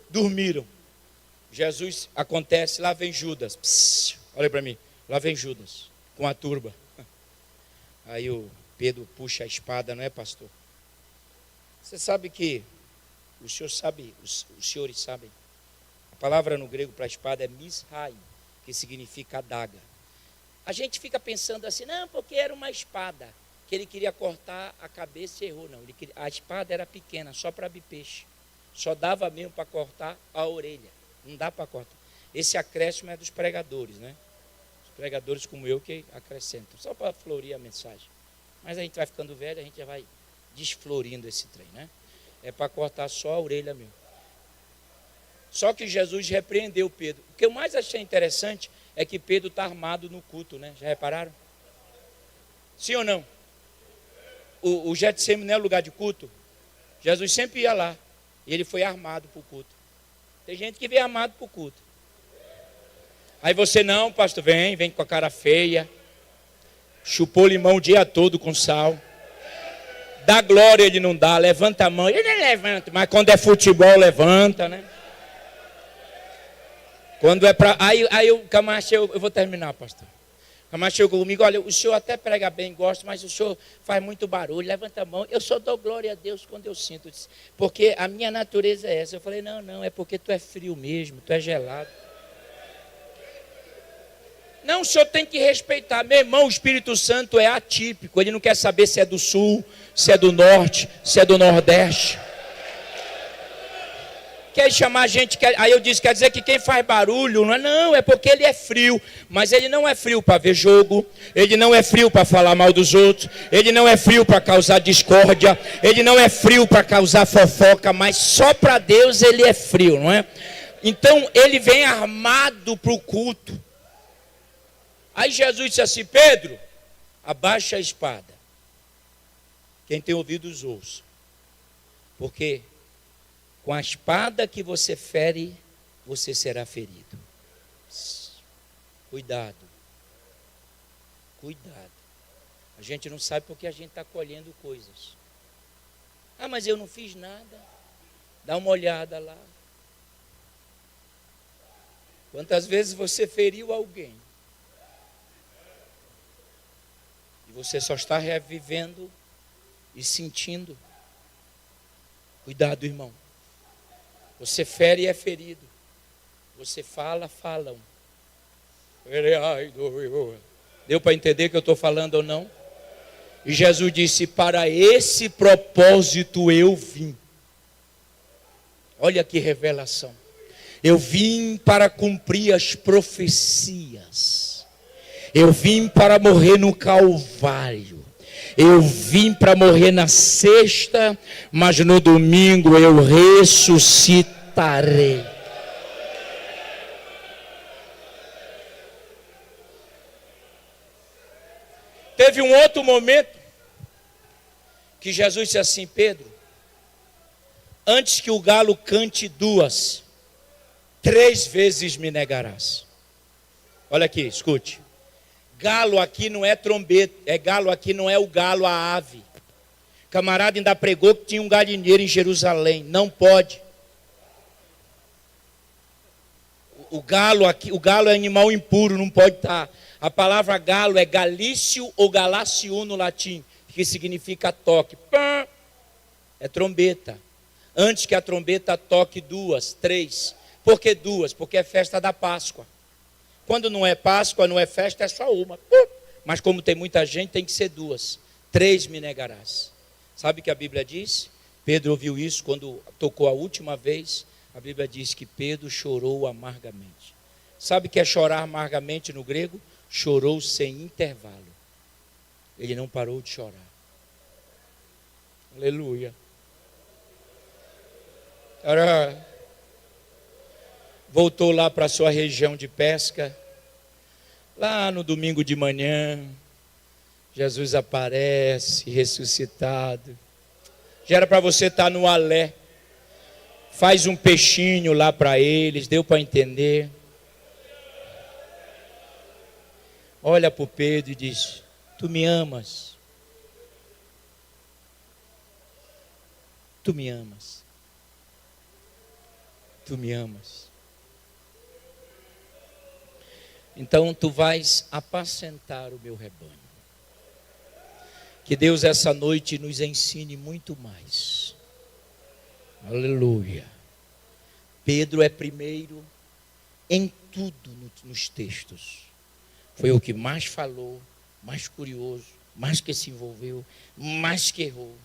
dormiram. Jesus acontece, lá vem Judas. Psss, olha para mim. Lá vem Judas, com a turba. Aí o Pedro puxa a espada, não é, pastor? Você sabe que, o senhor sabe, os senhores sabem, a palavra no grego para espada é misraim, que significa adaga. A gente fica pensando assim, não, porque era uma espada. Que ele queria cortar a cabeça e errou, não. A espada era pequena, só para abrir peixe. Só dava mesmo para cortar a orelha. Não dá para cortar. Esse acréscimo é dos pregadores, né? Os pregadores como eu que acrescentam. Só para florir a mensagem. Mas a gente vai ficando velho, a gente já vai desflorindo esse trem, né? É para cortar só a orelha mesmo. Só que Jesus repreendeu Pedro. O que eu mais achei interessante é que Pedro está armado no culto, né? Já repararam? Sim ou não? O Getsêmani não é lugar de culto. Jesus sempre ia lá. E ele foi armado para o culto. Tem gente que vem armado para o culto. Aí você, não, pastor, vem com a cara feia. Chupou limão o dia todo com sal. Dá glória, ele não dá. Levanta a mão, ele não levanta. Mas quando é futebol, levanta, né? Quando é para... Aí o Camacho, eu vou terminar, pastor. Mas chegou comigo, olha, o senhor até prega bem, gosto, mas o senhor faz muito barulho, levanta a mão. Eu só dou glória a Deus quando eu sinto, porque a minha natureza é essa. Eu falei, não, é porque tu é frio mesmo, tu é gelado. Não, o senhor tem que respeitar. Meu irmão, o Espírito Santo é atípico, ele não quer saber se é do sul, se é do norte, se é do nordeste. Quer chamar a gente, aí eu disse, quer dizer que quem faz barulho, não, é porque ele é frio, mas ele não é frio para ver jogo, ele não é frio para falar mal dos outros, ele não é frio para causar discórdia, ele não é frio para causar fofoca, mas só para Deus ele é frio, não é? Então ele vem armado para o culto. Aí Jesus disse assim, Pedro, abaixa a espada, quem tem ouvidos ouça, porque Com a espada que você fere, você será ferido. Cuidado. Cuidado. A gente não sabe porque a gente está colhendo coisas. Ah, mas eu não fiz nada. Dá uma olhada lá. Quantas vezes você feriu alguém? E você só está revivendo e sentindo. Cuidado, irmão. Você fere e é ferido. Você fala, falam. Deu para entender que eu estou falando ou não? E Jesus disse: para esse propósito eu vim. Olha que revelação. Eu vim para cumprir as profecias. Eu vim para morrer no Calvário. Eu vim para morrer na sexta, mas no domingo eu ressuscitarei. Teve um outro momento que Jesus disse assim: Pedro, antes que o galo cante 2, 3 vezes me negarás. Olha aqui, escute. Galo aqui não é trombeta, galo aqui não é o galo, a ave. Camarada ainda pregou que tinha um galinheiro em Jerusalém. Não pode. O galo aqui, o galo é animal impuro, não pode estar. A palavra galo é galício ou galácio no latim, que significa toque. Pã! É trombeta. Antes que a trombeta toque 2, 3. Por que 2? Porque é festa da Páscoa. Quando não é Páscoa, não é festa, é só uma. Mas como tem muita gente, tem que ser 2. 3 me negarás. Sabe o que a Bíblia diz? Pedro ouviu isso quando tocou a última vez. A Bíblia diz que Pedro chorou amargamente. Sabe o que é chorar amargamente no grego? Chorou sem intervalo. Ele não parou de chorar. Aleluia. Voltou lá para a sua região de pesca. Lá no domingo de manhã, Jesus aparece ressuscitado. Já era para você estar no alé. Faz um peixinho lá para eles, deu para entender. Olha para o Pedro e diz: tu me amas? Tu me amas? Tu me amas? Então tu vais apacentar o meu rebanho. Que Deus essa noite nos ensine muito mais. Aleluia. Pedro é primeiro em tudo nos textos. Foi o que mais falou, mais curioso, mais que se envolveu, mais que errou.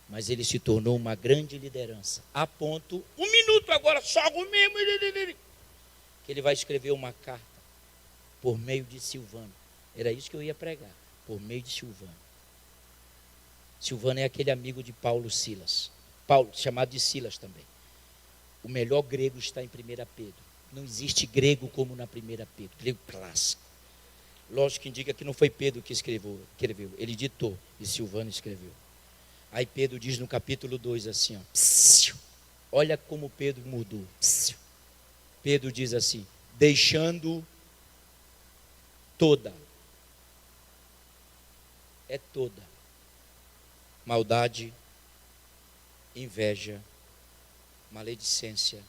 Mas ele se tornou uma grande liderança. A ponto, 1 minuto agora, só o mesmo, que ele vai escrever uma carta por meio de Silvano. Era isso que eu ia pregar, por meio de Silvano. Silvano é aquele amigo de Paulo Silas. Paulo, chamado de Silas também. O melhor grego está em 1 Pedro. Não existe grego como na 1 Pedro, grego clássico. Lógico que indica que não foi Pedro que escreveu, ele ditou e Silvano escreveu. Aí Pedro diz no capítulo 2 assim, ó, psiu, olha como Pedro mudou. Psiu. Pedro diz assim: deixando toda, maldade, inveja, maledicência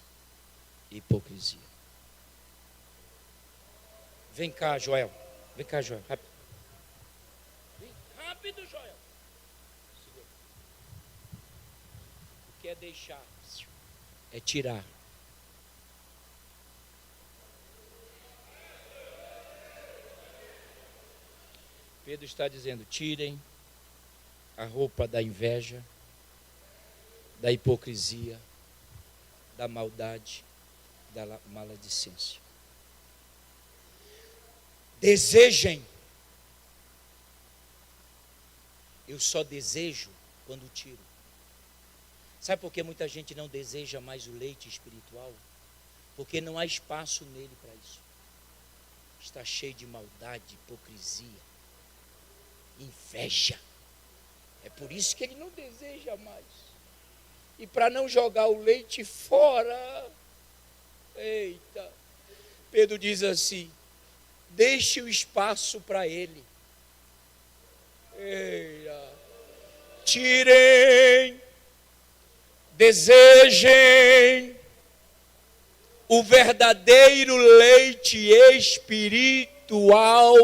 e hipocrisia. Vem cá, Joel. Vem cá, Joel. Rápido. Vem rápido, Joel. O que é deixar? É tirar. Pedro está dizendo: tirem a roupa da inveja, da hipocrisia, da maldade, da maledicência. Desejem. Eu só desejo quando tiro. Sabe por que muita gente não deseja mais o leite espiritual? Porque não há espaço nele para isso. Está cheio de maldade, hipocrisia, inveja. É por isso que ele não deseja mais. E para não jogar o leite fora, eita, Pedro diz assim: deixe o espaço para ele. Eita. Tirem, desejem o verdadeiro leite espiritual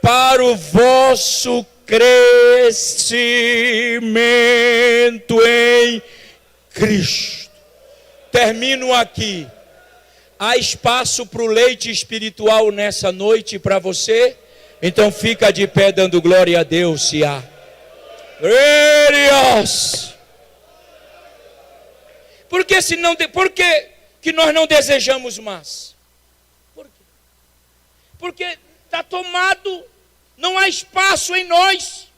para o vosso crescimento em Cristo. Termino aqui. Há espaço para o leite espiritual nessa noite para você? Então fica de pé dando glória a Deus, se há. Glórias! Por que que nós não desejamos mais? Por quê? Porque está tomado, não há espaço em nós.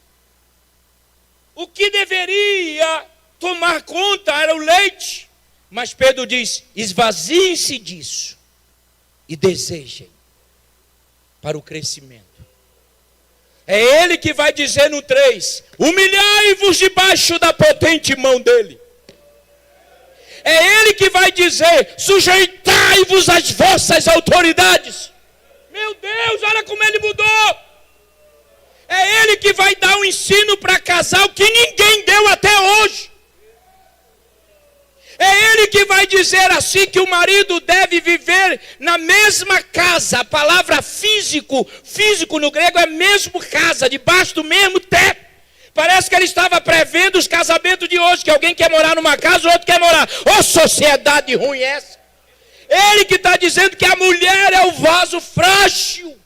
O que deveria tomar conta era o leite. Mas Pedro diz: esvaziem-se disso e desejem para o crescimento. É ele que vai dizer no 3: humilhai-vos debaixo da potente mão dele. É ele que vai dizer: sujeitai-vos às vossas autoridades. Meu Deus, olha como ele mudou. É ele que vai dar um ensino para casal que ninguém deu até hoje. É ele que vai dizer assim que o marido deve viver na mesma casa. A palavra físico no grego é mesmo casa, debaixo do mesmo teto. Parece que ele estava prevendo os casamentos de hoje, que alguém quer morar numa casa, o outro quer morar. Ô, sociedade ruim essa. Ele que está dizendo que a mulher é o vaso frágil.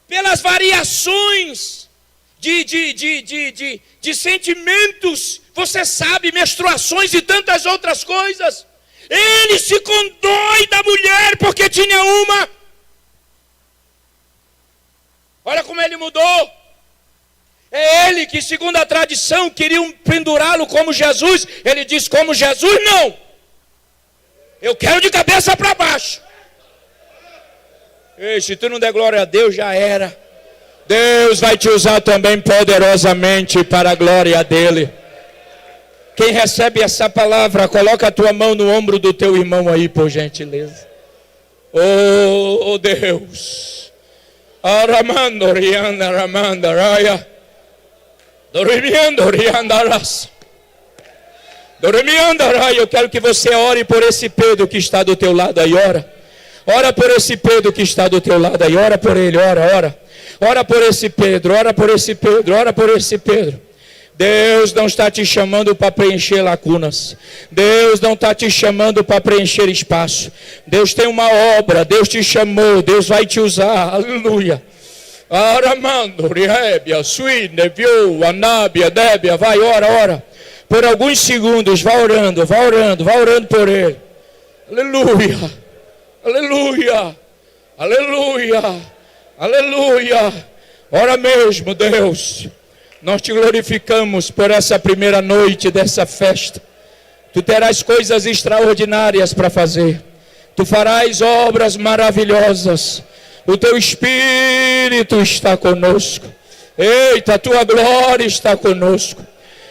Pelas variações de sentimentos, você sabe, menstruações e tantas outras coisas. Ele se condói da mulher porque tinha uma. Olha como ele mudou. É ele que, segundo a tradição, queriam pendurá-lo como Jesus. Ele diz: como Jesus, não. Eu quero de cabeça para baixo. Ei, se tu não der glória a Deus, já era. Deus vai te usar também poderosamente para a glória dele. Quem recebe essa palavra, coloca a tua mão no ombro do teu irmão aí, por gentileza. Oh Deus. Aramando rianda ramanda raya. Dormindo riandaras. Dormindo raya. Eu quero que você ore por esse Pedro que está do teu lado aí, ora. Ora por esse Pedro que está do teu lado aí, ora por ele, ora. Ora por esse Pedro, ora por esse Pedro, ora por esse Pedro. Deus não está te chamando para preencher lacunas. Deus não está te chamando para preencher espaço. Deus tem uma obra, Deus te chamou, Deus vai te usar, aleluia. Aramando, Riébia, Suíne, Viu, Anábia, Débia, vai, ora. Por alguns segundos, vá orando por ele. Aleluia, aleluia, aleluia, aleluia. Ora mesmo, Deus. Nós te glorificamos por essa primeira noite dessa festa. Tu terás coisas extraordinárias para fazer. Tu farás obras maravilhosas. O teu Espírito está conosco. Eita, a tua glória está conosco.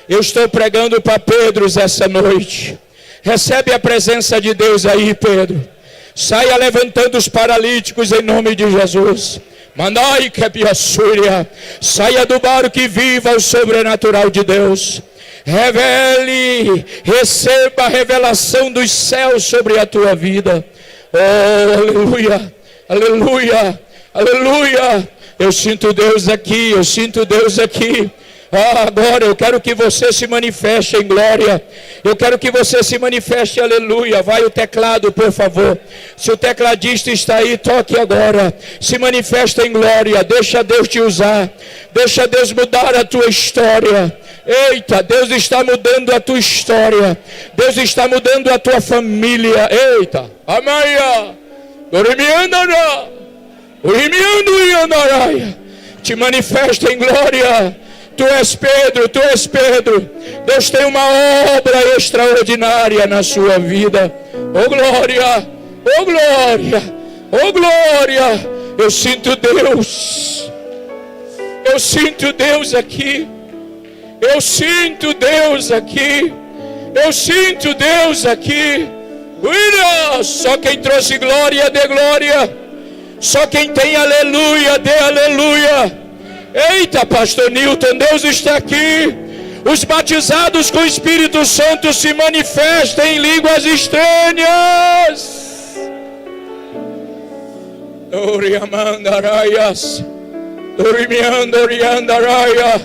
Eu estou pregando para Pedro essa noite. Recebe a presença de Deus aí, Pedro. Saia levantando os paralíticos em nome de Jesus. Mandai que biassúria. Saia do barco e viva o sobrenatural de Deus. Revele, receba a revelação dos céus sobre a tua vida. Oh, aleluia, aleluia, aleluia. Eu sinto Deus aqui, eu sinto Deus aqui. Agora eu quero que você se manifeste em glória. Eu quero que você se manifeste, aleluia. Vai o teclado, por favor. Se o tecladista está aí, toque agora. Se manifesta em glória. Deixa Deus te usar. Deixa Deus mudar a tua história. Eita, Deus está mudando a tua história. Deus está mudando a tua família. Eita, amaia. Te manifesta em glória. Tu és Pedro, tu és Pedro. Deus tem uma obra extraordinária na sua vida. Oh glória, oh glória, oh glória. Eu sinto Deus. Eu sinto Deus aqui. Eu sinto Deus aqui. Eu sinto Deus aqui. Só quem trouxe glória, dê glória. Só quem tem aleluia, dê aleluia. Eita, pastor Newton, Deus está aqui. Os batizados com o Espírito Santo se manifestam em línguas estranhas. Oriamandaraias, Dorimiandoriandaraia,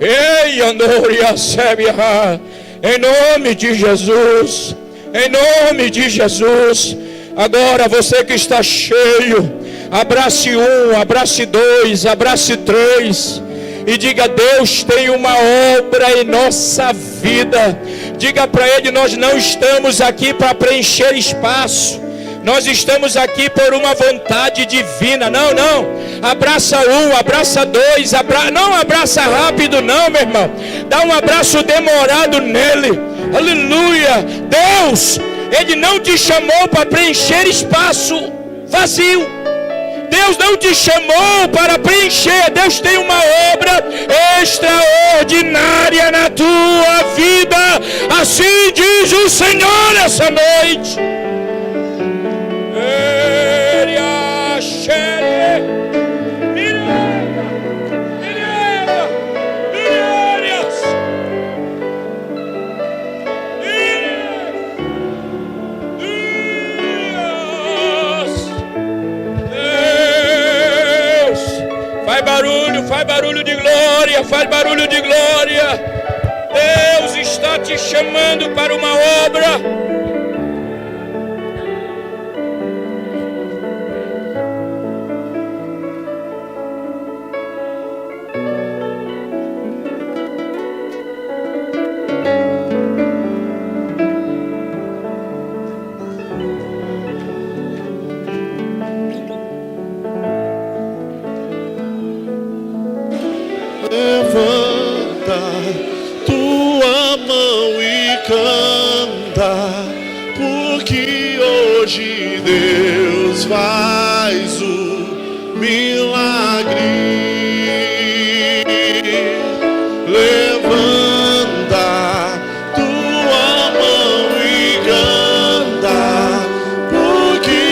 Ei, Andoria Sebia, em nome de Jesus, em nome de Jesus. Agora você que está cheio, abrace um, abrace dois, abrace três. E diga: Deus tem uma obra em nossa vida. Diga para Ele: nós não estamos aqui para preencher espaço. Nós estamos aqui por uma vontade divina. Não, não. Abraça um, abraça dois. Não abraça rápido não, meu irmão. Dá um abraço demorado nele. Aleluia. Deus, Ele não te chamou para preencher espaço vazio. Deus não te chamou para preencher. Deus tem uma obra extraordinária na tua vida. Assim diz o Senhor essa noite. Faz barulho de glória, faz barulho de glória. Deus está te chamando para uma obra. Levanta tua mão e canta, porque hoje Deus faz o milagre. Levanta tua mão e canta, porque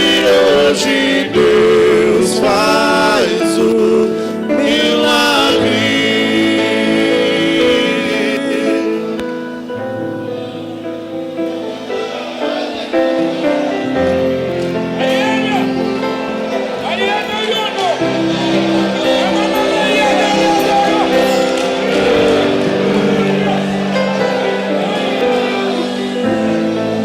hoje Deus faz o milagre.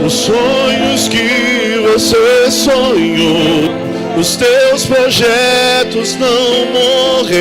Os sonhos que você sonhou, os teus projetos não morreram.